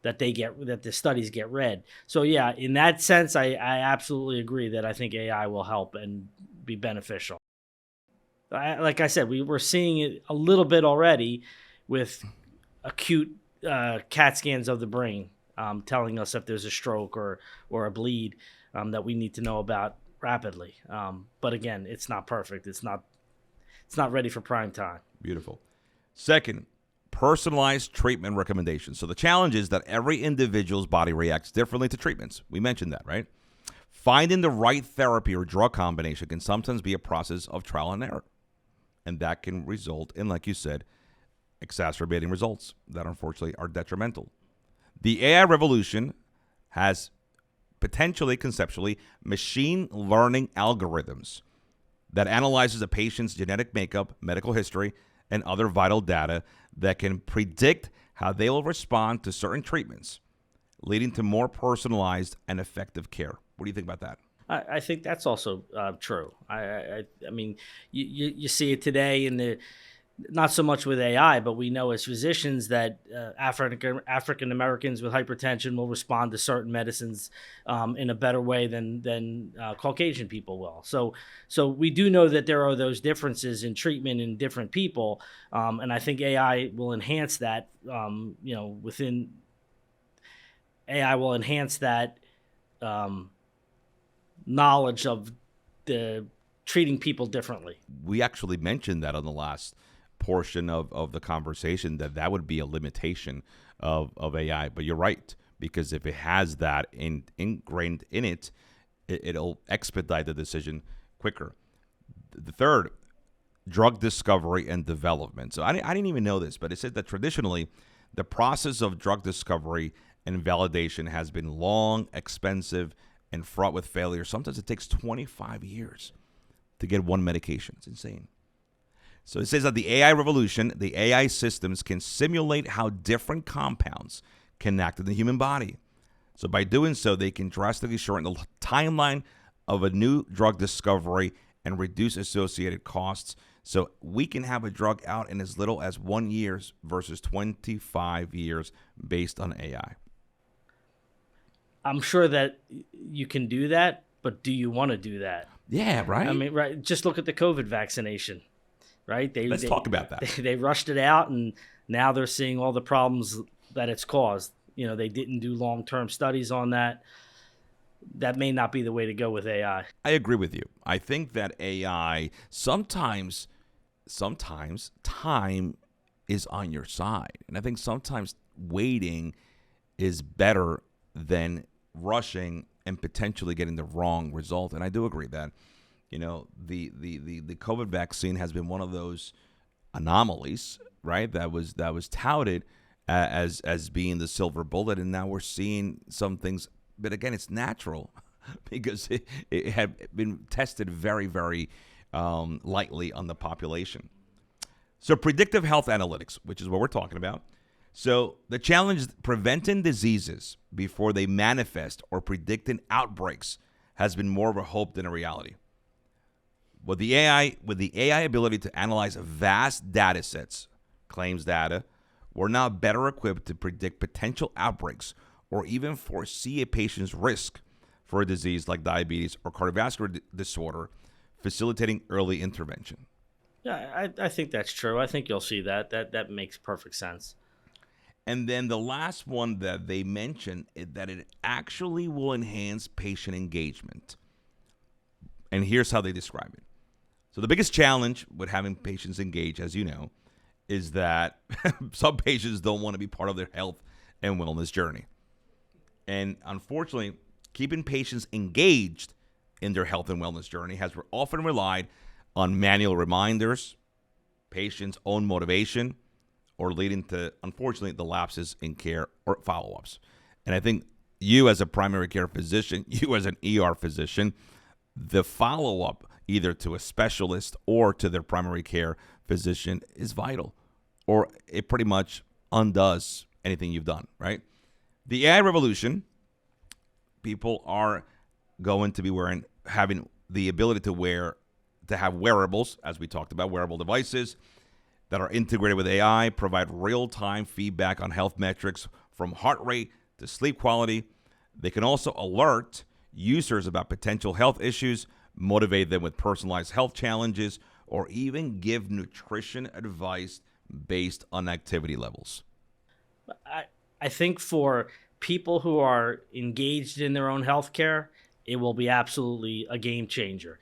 Speaker 2: that the studies get read. So yeah, in that sense, I absolutely agree that I think AI will help and be beneficial. Like I said, we're seeing it a little bit already with acute CAT scans of the brain, telling us if there's a stroke or a bleed that we need to know about rapidly. But again, it's not perfect. It's not ready for prime time.
Speaker 1: Beautiful. Second, personalized treatment recommendations. So the challenge is that every individual's body reacts differently to treatments. We mentioned that, right? Finding the right therapy or drug combination can sometimes be a process of trial and error. And that can result in, like you said, exacerbating results that unfortunately are detrimental. The AI revolution has potentially, conceptually, machine learning algorithms that analyzes a patient's genetic makeup, medical history, and other vital data that can predict how they will respond to certain treatments, leading to more personalized and effective care. What do you think about that?
Speaker 2: I think that's also true. I mean, you see it today in not so much with AI, but we know as physicians that African Americans with hypertension will respond to certain medicines in a better way than Caucasian people will. So we do know that there are those differences in treatment in different people, and I think AI will enhance that. Within AI will enhance that knowledge of the treating people differently.
Speaker 1: We actually mentioned that on the last portion of the conversation, that would be a limitation of AI. But you're right, because if it has that ingrained in it, it'll expedite the decision quicker. The third, drug discovery and development. So I didn't even know this, but it said that traditionally the process of drug discovery and validation has been long, expensive, and fraught with failure. Sometimes it takes 25 years to get one medication. It's insane. So it says that the AI revolution, the AI systems can simulate how different compounds can act in the human body. So by doing so, they can drastically shorten the timeline of a new drug discovery and reduce associated costs. So we can have a drug out in as little as 1 year versus 25 years based on AI.
Speaker 2: I'm sure that you can do that, but do you want to do that?
Speaker 1: Yeah, right.
Speaker 2: I mean, right. Just look at the COVID vaccination, right?
Speaker 1: Let's talk about that.
Speaker 2: They rushed it out, and now they're seeing all the problems that it's caused. They didn't do long-term studies on that. That may not be the way to go with AI.
Speaker 1: I agree with you. I think that AI sometimes time is on your side, and I think sometimes waiting is better than rushing and potentially getting the wrong result. And I do agree that, the COVID vaccine has been one of those anomalies, right? That was touted as being the silver bullet, and now we're seeing some things. But again, it's natural because it had been tested very, very lightly on the population. So predictive health analytics, which is what we're talking about. So the challenge is preventing diseases before they manifest or predicting outbreaks has been more of a hope than a reality. With the AI ability to analyze vast data sets, claims data, we're now better equipped to predict potential outbreaks or even foresee a patient's risk for a disease like diabetes or cardiovascular disorder, facilitating early intervention.
Speaker 2: Yeah, I think that's true. I think you'll see that. That makes perfect sense.
Speaker 1: And then the last one that they mentioned is that it actually will enhance patient engagement. And here's how they describe it. So the biggest challenge with having patients engage, as you know, is that some patients don't want to be part of their health and wellness journey. And unfortunately, keeping patients engaged in their health and wellness journey has often relied on manual reminders, patients' own motivation, or leading to, unfortunately, the lapses in care or follow-ups. And I think you as a primary care physician, you as an ER physician, the follow-up either to a specialist or to their primary care physician is vital, or it pretty much undoes anything you've done, right? The AI revolution, people are going to be having the ability to have wearables, as we talked about, wearable devices that are integrated with AI, provide real-time feedback on health metrics from heart rate to sleep quality. They can also alert users about potential health issues, motivate them with personalized health challenges, or even give nutrition advice based on activity levels.
Speaker 2: I think for people who are engaged in their own healthcare, it will be absolutely a game changer.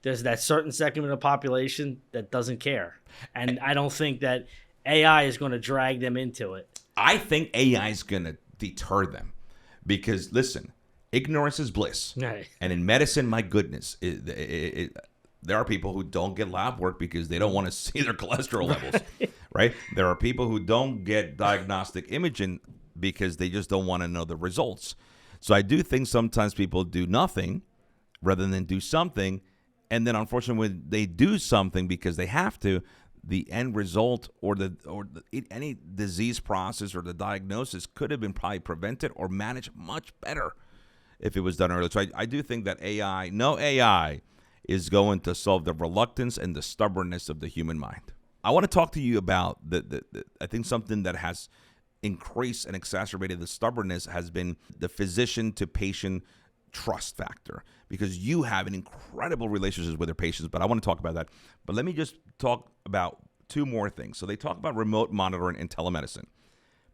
Speaker 2: There's that certain segment of the population that doesn't care. And I don't think that AI is going to drag them into it.
Speaker 1: I think AI is going to deter them because, listen, ignorance is bliss.
Speaker 2: Right.
Speaker 1: And in medicine, my goodness, there are people who don't get lab work because they don't want to see their cholesterol levels, right? There are people who don't get diagnostic imaging because they just don't want to know the results. So I do think sometimes people do nothing rather than do something. And then unfortunately, when they do something because they have to, the end result or any disease process or the diagnosis could have been probably prevented or managed much better if it was done earlier. So I do think that no AI is going to solve the reluctance and the stubbornness of the human mind. I want to talk to you about I think something that has increased and exacerbated the stubbornness has been the physician to patient trust factor, because you have an incredible relationship with your patients, but I want to talk about that. But let me just talk about two more things. So they talk about remote monitoring and telemedicine.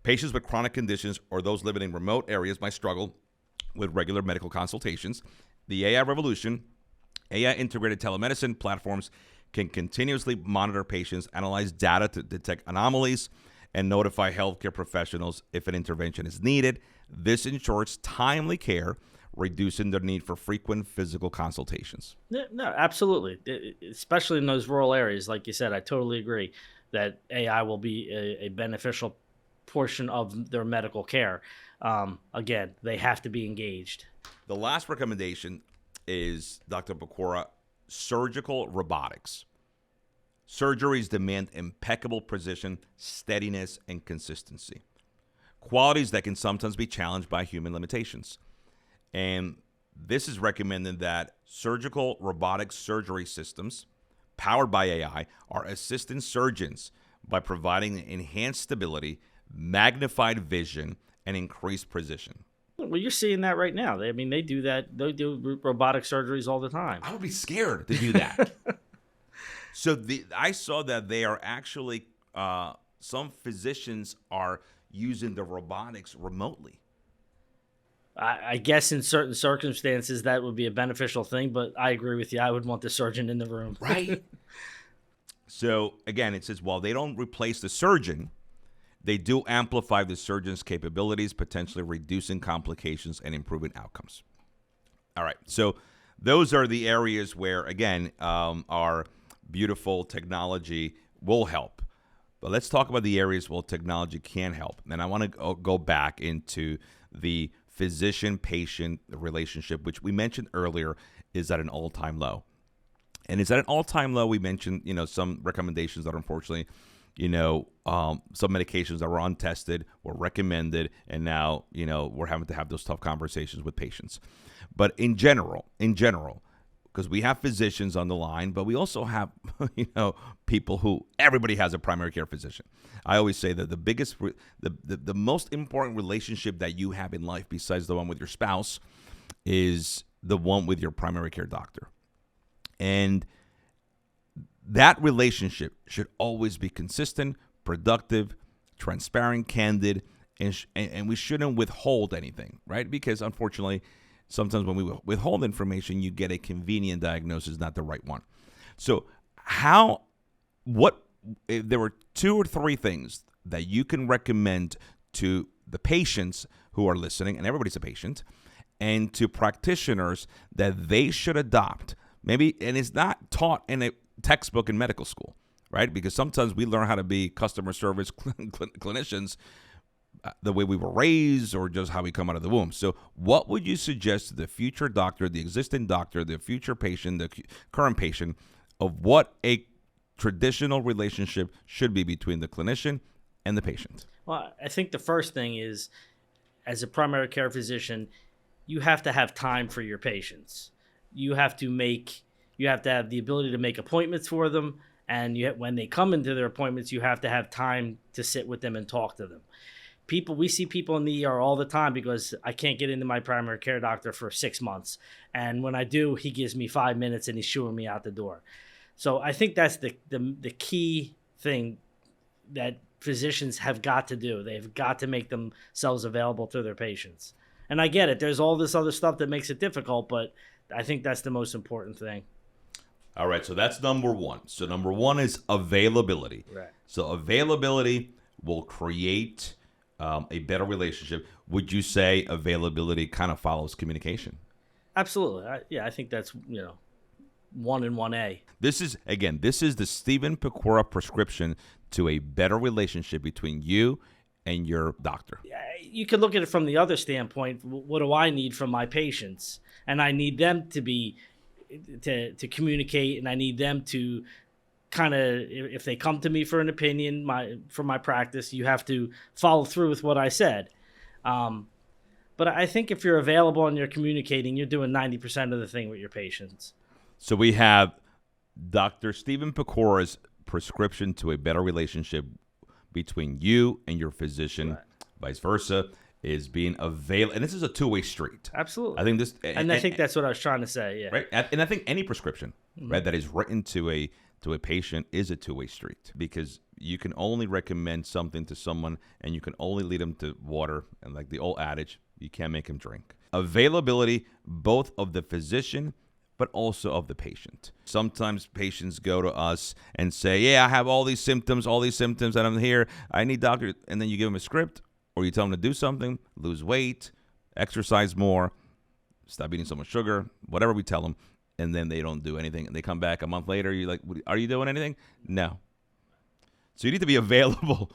Speaker 1: Patients with chronic conditions or those living in remote areas might struggle with regular medical consultations. The AI revolution, AI integrated telemedicine platforms can continuously monitor patients, analyze data to detect anomalies, and notify healthcare professionals if an intervention is needed. This ensures timely care, reducing the need for frequent physical consultations.
Speaker 2: No, absolutely. Especially in those rural areas, like you said, I totally agree that AI will be a beneficial portion of their medical care. Again, they have to be engaged.
Speaker 1: The last recommendation is, Dr. Pecora, surgical robotics. Surgeries demand impeccable precision, steadiness, and consistency, qualities that can sometimes be challenged by human limitations. And this is recommended that surgical robotic surgery systems powered by AI are assisting surgeons by providing enhanced stability, magnified vision, and increased precision.
Speaker 2: Well, you're seeing that right now. They do that. They do robotic surgeries all the time.
Speaker 1: I would be scared to do that. So I saw that they are actually, some physicians are using the robotics remotely.
Speaker 2: I guess in certain circumstances that would be a beneficial thing, but I agree with you. I would want the surgeon in the room.
Speaker 1: Right. So again, it says, while they don't replace the surgeon, they do amplify the surgeon's capabilities, potentially reducing complications and improving outcomes. All right. So those are the areas where, again, our beautiful technology will help. But let's talk about the areas where technology can help. And I want to go back into the physician-patient relationship, which we mentioned earlier is at an all-time low. And it's at an all-time low. We mentioned, some recommendations that are unfortunately, some medications that were untested were recommended, and now, we're having to have those tough conversations with patients. But in general, because we have physicians on the line, but we also have, people who, everybody has a primary care physician. I always say that the most important relationship that you have in life, besides the one with your spouse, is the one with your primary care doctor. And that relationship should always be consistent, productive, transparent, candid, and we shouldn't withhold anything, right? Because unfortunately, sometimes when we withhold information, you get a convenient diagnosis, not the right one. So if there were 2 or 3 things that you can recommend to the patients who are listening, and everybody's a patient, and to practitioners that they should adopt, maybe, and it's not taught in a textbook in medical school, right? Because sometimes we learn how to be customer service clinicians the way we were raised or just how we come out of the womb. So what would you suggest to the future doctor, the existing doctor, the future patient, the current patient, of what a traditional relationship should be between the clinician and the patient?
Speaker 2: Well, I think the first thing is, as a primary care physician, you have to have time for your patients. You have to have the ability to make appointments for them. And when they come into their appointments, you have to have time to sit with them and talk to them. We see people in the ER all the time because I can't get into my primary care doctor for 6 months. And when I do, he gives me 5 minutes and he's shooing me out the door. So I think that's the key thing that physicians have got to do. They've got to make themselves available to their patients. And I get it. There's all this other stuff that makes it difficult, but I think that's the most important thing.
Speaker 1: All right, so that's number one. So number one is availability.
Speaker 2: Right.
Speaker 1: So availability will create a better relationship. Would you say availability kind of follows communication?
Speaker 2: Absolutely. I think that's 1 and 1A.
Speaker 1: This is the Stephen Pecora prescription to a better relationship between you and your doctor.
Speaker 2: You could look at it from the other standpoint. What do I need from my patients? And I need them to communicate, and I need them to kind of, if they come to me for an opinion, for my practice, you have to follow through with what I said. But I think if you're available and you're communicating, you're doing 90% of the thing with your patients.
Speaker 1: So we have Dr. Stephen Pecora's prescription to a better relationship between you and your physician, right. Vice versa, is being available. And this is a two-way street.
Speaker 2: Absolutely.
Speaker 1: I think this,
Speaker 2: I think that's what I was trying to say. Yeah.
Speaker 1: Right. And I think any prescription, right, that is written to a patient is a two-way street, because you can only recommend something to someone and you can only lead them to water. And like the old adage, you can't make them drink. Availability, both of the physician but also of the patient. Sometimes patients go to us and say, yeah, I have all these symptoms, and I'm here. I need doctor. And then you give them a script, or you tell them to do something, lose weight, exercise more, stop eating so much sugar, whatever we tell them, and then they don't do anything. And they come back a month later, you're like, are you doing anything? No. So you need to be available,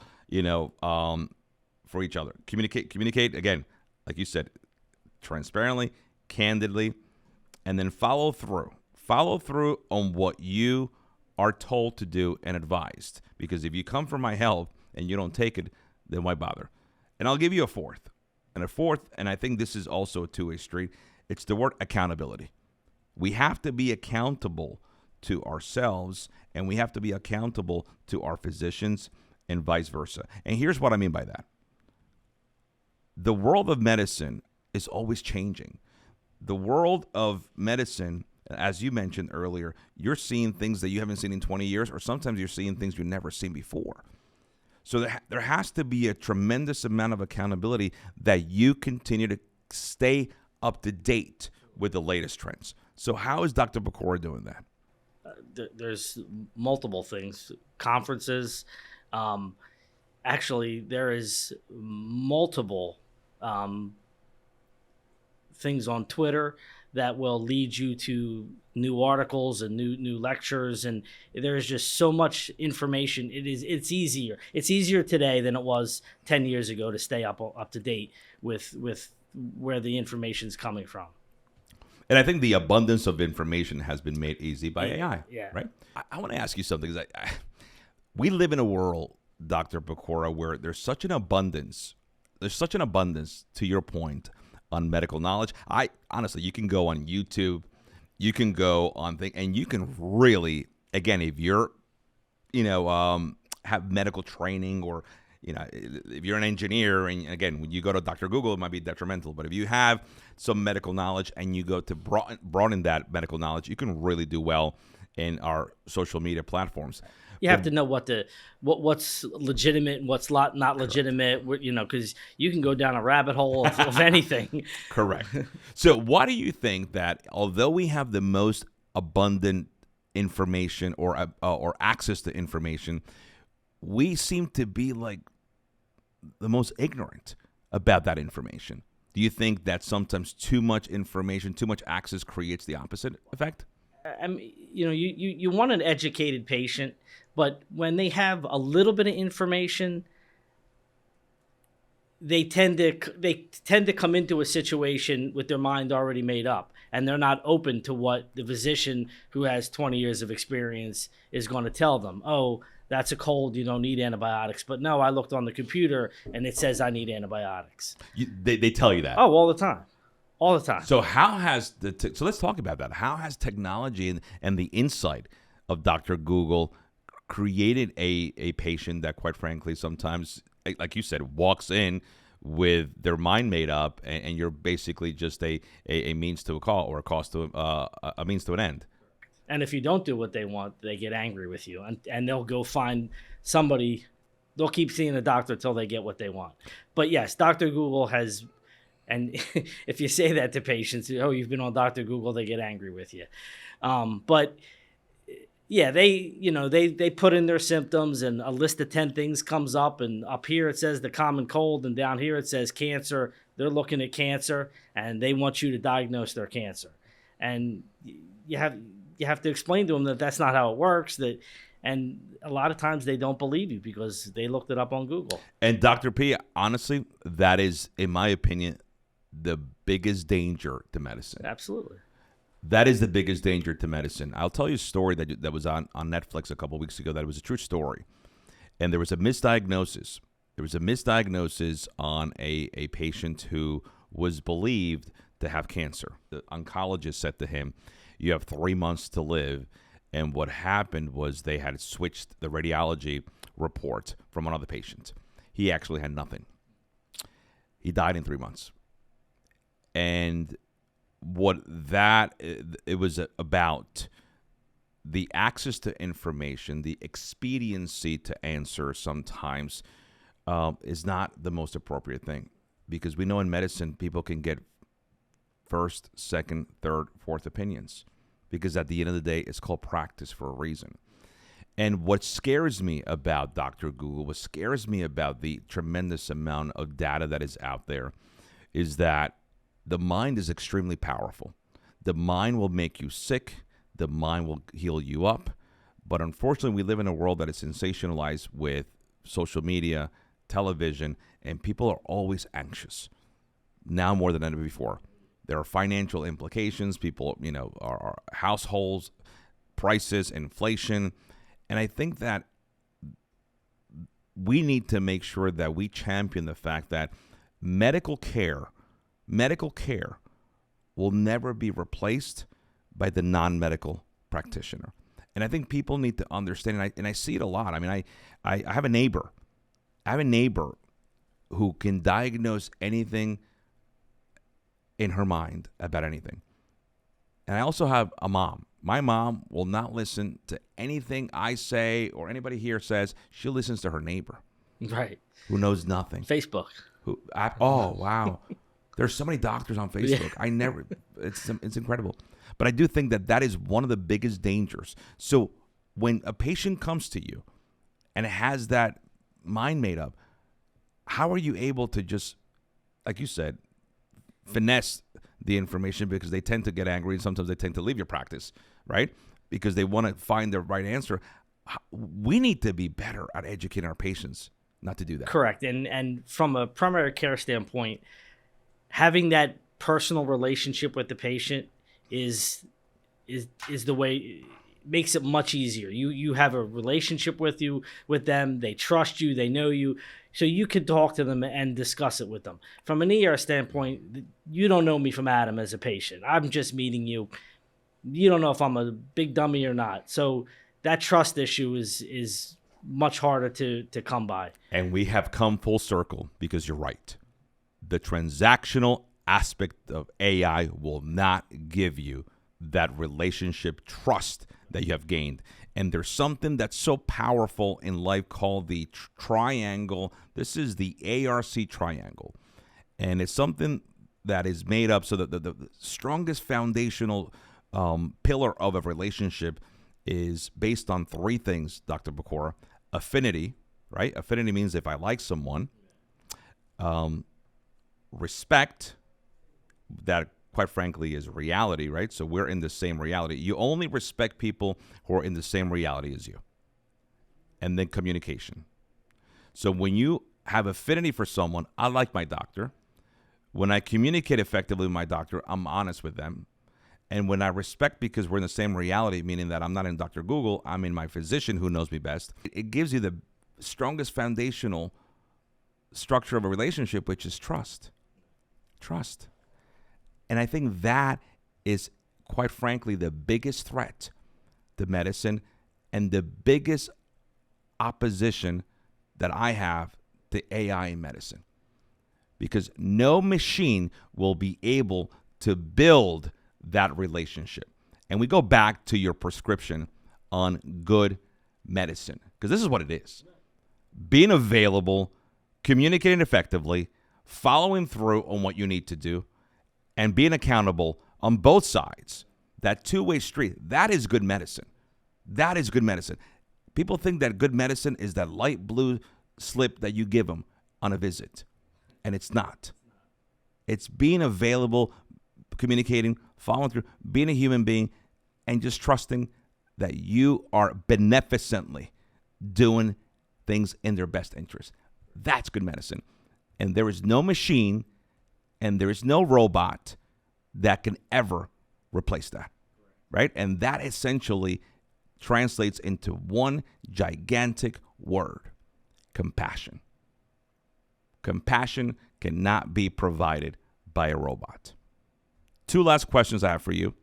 Speaker 1: for each other. Communicate, again, like you said, transparently, candidly, and then follow through. Follow through on what you are told to do and advised. Because if you come for my help and you don't take it, then why bother? And I'll give you a fourth. And I think this is also a two-way street. It's the word accountability. We have to be accountable to ourselves, and we have to be accountable to our physicians, and vice versa. And here's what I mean by that. The world of medicine is always changing. The world of medicine, as you mentioned earlier, you're seeing things that you haven't seen in 20 years, or sometimes you're seeing things you've never seen before. So there has to be a tremendous amount of accountability that you continue to stay up to date with the latest trends. So how is Dr. Pecora doing that?
Speaker 2: There's multiple things. Conferences. Actually, there is multiple things on Twitter that will lead you to new articles and new lectures, and there's just so much information. It's easier today than it was 10 years ago to stay up to date with where the information's coming from.
Speaker 1: And I think the abundance of information has been made easy by AI.
Speaker 2: Yeah.
Speaker 1: Right? I want to ask you something, because we live in a world, Dr. Pecora, where there's such an abundance, to your point, on medical knowledge. Honestly, you can go on YouTube, you can go on and you can really, again, if you're, have medical training, or, if you're an engineer, and again, when you go to Dr. Google, it might be detrimental, but if you have some medical knowledge and you go to broaden that medical knowledge, you can really do well in our social media platforms.
Speaker 2: You have to know what's legitimate and what's not legitimate, because you can go down a rabbit hole of anything.
Speaker 1: Correct. So why do you think that although we have the most abundant information or access to information, we seem to be like the most ignorant about that information? Do you think that sometimes too much information, too much access creates the opposite effect?
Speaker 2: I mean, you want an educated patient, but when they have a little bit of information, they tend to come into a situation with their mind already made up, and they're not open to what the physician who has 20 years of experience is going to tell them. Oh, that's a cold, you don't need antibiotics. But no, I looked on the computer and it says I need antibiotics.
Speaker 1: They tell you that.
Speaker 2: Oh, all the time. All the time.
Speaker 1: So how has so let's talk about that. How has technology and the insight of Dr. Google created a patient that, quite frankly, sometimes, like you said, walks in with their mind made up, and you're basically just a means to a call, or a means to an end.
Speaker 2: And if you don't do what they want, they get angry with you, and they'll go find somebody. They'll keep seeing a doctor until they get what they want. But yes, Dr. Google has, and if you say that to patients, oh, you've been on Dr. Google, they get angry with you. But yeah, they put in their symptoms, and a list of 10 things comes up, and up here it says the common cold, and down here it says cancer. They're looking at cancer, and they want you to diagnose their cancer. And you have to explain to them that that's not how it works. And a lot of times they don't believe you because they looked it up on Google.
Speaker 1: And Dr. P, honestly, that is, in my opinion, the biggest danger to medicine.
Speaker 2: Absolutely.
Speaker 1: That is the biggest danger to medicine. I'll tell you a story that was on Netflix a couple of weeks ago that was a true story. And there was a misdiagnosis. There was a misdiagnosis on a patient who was believed to have cancer. The oncologist said to him, you have 3 months to live. And what happened was they had switched the radiology report from another patient. He actually had nothing. He died in 3 months. And it was about the access to information, the expediency to answer sometimes is not the most appropriate thing, because we know in medicine people can get first, second, third, fourth opinions, because at the end of the day, it's called practice for a reason. And what scares me about Dr. Google, what scares me about the tremendous amount of data that is out there, is that the mind is extremely powerful. The mind will make you sick. The mind will heal you up. But unfortunately, we live in a world that is sensationalized with social media, television, and people are always anxious, now more than ever before. There are financial implications. People, our households, prices, inflation. And I think that we need to make sure that we champion the fact that medical care will never be replaced by the non-medical practitioner. And I think people need to understand, and I see it a lot. I mean, I have a neighbor. Who can diagnose anything in her mind about anything. And I also have a mom. My mom will not listen to anything I say or anybody here says. She listens to her neighbor.
Speaker 2: Right.
Speaker 1: Who knows nothing.
Speaker 2: Facebook.
Speaker 1: Oh, wow. There's so many doctors on Facebook. Yeah. It's incredible. But I do think that is one of the biggest dangers. So when a patient comes to you and has that mind made up, how are you able to just, like you said, finesse the information, because they tend to get angry and sometimes they tend to leave your practice, right? Because they want to find the right answer. We need to be better at educating our patients not to do that.
Speaker 2: Correct. And from a primary care standpoint, having that personal relationship with the patient is the way, makes it much easier. You have a relationship with them. They trust you. They know you. So you can talk to them and discuss it with them. From an ER standpoint, you don't know me from Adam as a patient. I'm just meeting you. You don't know if I'm a big dummy or not. So that trust issue is much harder to come by.
Speaker 1: And we have come full circle, because you're right. The transactional aspect of AI will not give you that relationship trust that you have gained. And there's something that's so powerful in life called the triangle. This is the ARC triangle. And it's something that is made up so that the strongest foundational pillar of a relationship is based on three things, Dr. Pecora. Affinity, right? Affinity means if I like someone. Respect, that quite frankly is reality, right? So we're in the same reality. You only respect people who are in the same reality as you. And then communication. So when you have affinity for someone, I like my doctor. When I communicate effectively with my doctor, I'm honest with them. And when I respect, because we're in the same reality, meaning that I'm not in Dr. Google, I'm in my physician who knows me best, it gives you the strongest foundational structure of a relationship, which is trust. Trust. And I think that is, quite frankly, the biggest threat to medicine and the biggest opposition that I have to AI in medicine. Because no machine will be able to build that relationship. And we go back to your prescription on good medicine, because this is what it is. Being available, communicating effectively, following through on what you need to do, and being accountable on both sides. That two-way street, that is good medicine. That is good medicine. People think that good medicine is that light blue slip that you give them on a visit. And it's not. It's being available, communicating, following through, being a human being, and just trusting that you are beneficently doing things in their best interest. That's good medicine. And there is no machine and there is no robot that can ever replace that, right? And that essentially translates into one gigantic word: compassion. Compassion cannot be provided by a robot. Two last questions I have for you.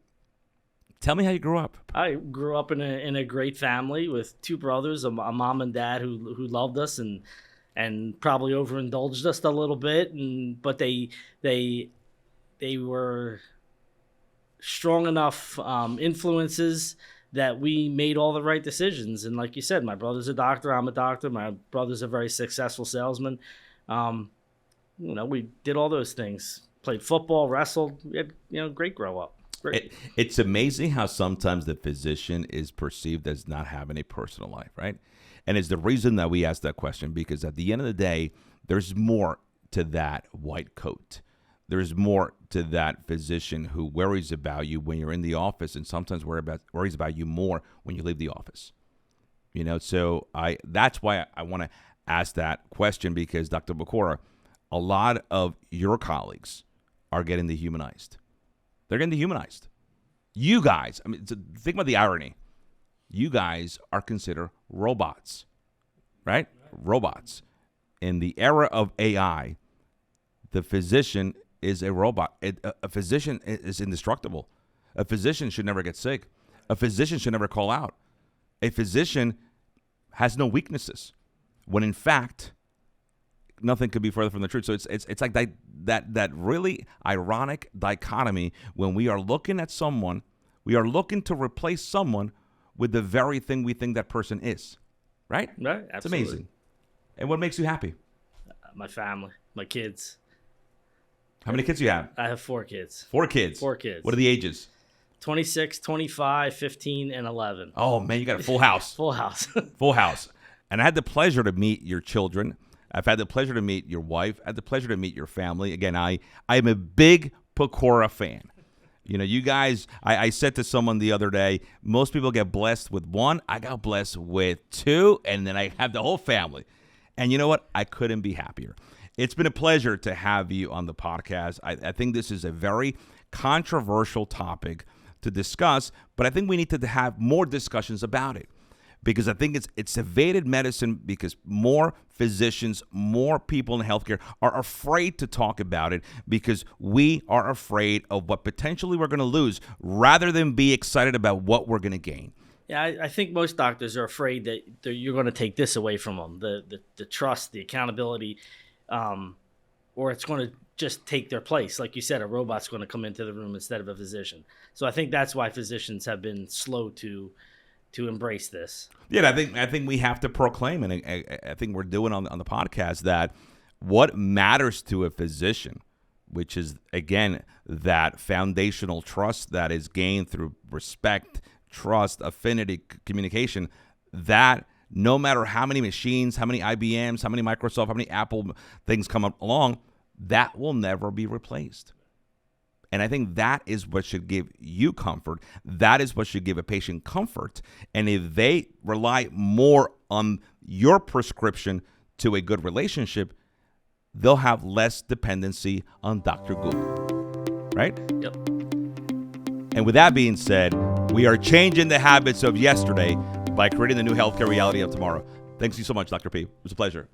Speaker 1: Tell me how you grew up.
Speaker 2: I grew up in a great family with two brothers, a mom and dad who loved us and probably overindulged us a little bit, but they were strong enough influences that we made all the right decisions. And like you said, my brother's a doctor, I'm a doctor, my brother's a very successful salesman. We did all those things. Played football, wrestled. We had, great grow up. Great.
Speaker 1: It's amazing how sometimes the physician is perceived as not having a personal life, right? And it's the reason that we ask that question, because at the end of the day, there's more to that white coat. There's more to that physician who worries about you when you're in the office, and sometimes worries about you more when you leave the office. So that's why I want to ask that question, because Dr. Pecora, a lot of your colleagues are getting dehumanized. They're getting dehumanized. You guys, think about the irony. You guys are considered robots, right? Robots. In the era of AI, the physician is a robot. A physician is indestructible. A physician should never get sick. A physician should never call out. A physician has no weaknesses, when in fact, nothing could be further from the truth. So it's like that really ironic dichotomy when we are looking at someone, we are looking to replace someone with the very thing we think that person is, right?
Speaker 2: Right, absolutely.
Speaker 1: It's amazing. And what makes you happy?
Speaker 2: My family, my kids.
Speaker 1: How many kids do you have?
Speaker 2: I have 4 kids.
Speaker 1: 4 kids?
Speaker 2: 4 kids.
Speaker 1: What are the ages?
Speaker 2: 26, 25, 15, and 11.
Speaker 1: Oh, man, you got a full house.
Speaker 2: Full house.
Speaker 1: Full house. And I had the pleasure to meet your children. I've had the pleasure to meet your wife. I had the pleasure to meet your family. Again, I am a big Pecora fan. You guys, I said to someone the other day, most people get blessed with 1. I got blessed with 2, and then I have the whole family. And you know what? I couldn't be happier. It's been a pleasure to have you on the podcast. I think this is a very controversial topic to discuss, but I think we need to have more discussions about it, because I think it's evaded medicine because more physicians, more people in healthcare are afraid to talk about it, because we are afraid of what potentially we're going to lose rather than be excited about what we're going to gain.
Speaker 2: Yeah, I think most doctors are afraid that you're going to take this away from them, the trust, the accountability, or it's going to just take their place. Like you said, a robot's going to come into the room instead of a physician. So I think that's why physicians have been slow to embrace this.
Speaker 1: Yeah, I think we have to proclaim, and I think we're doing on the podcast, that what matters to a physician, which is, again, that foundational trust that is gained through respect, trust, affinity, communication, that no matter how many machines, how many IBMs, how many Microsoft, how many Apple things come up along, that will never be replaced. And I think that is what should give you comfort. That is what should give a patient comfort. And if they rely more on your prescription to a good relationship, they'll have less dependency on Dr. Google, right?
Speaker 2: Yep.
Speaker 1: And with that being said, we are changing the habits of yesterday by creating the new healthcare reality of tomorrow. Thanks you so much, Dr. P. It was a pleasure.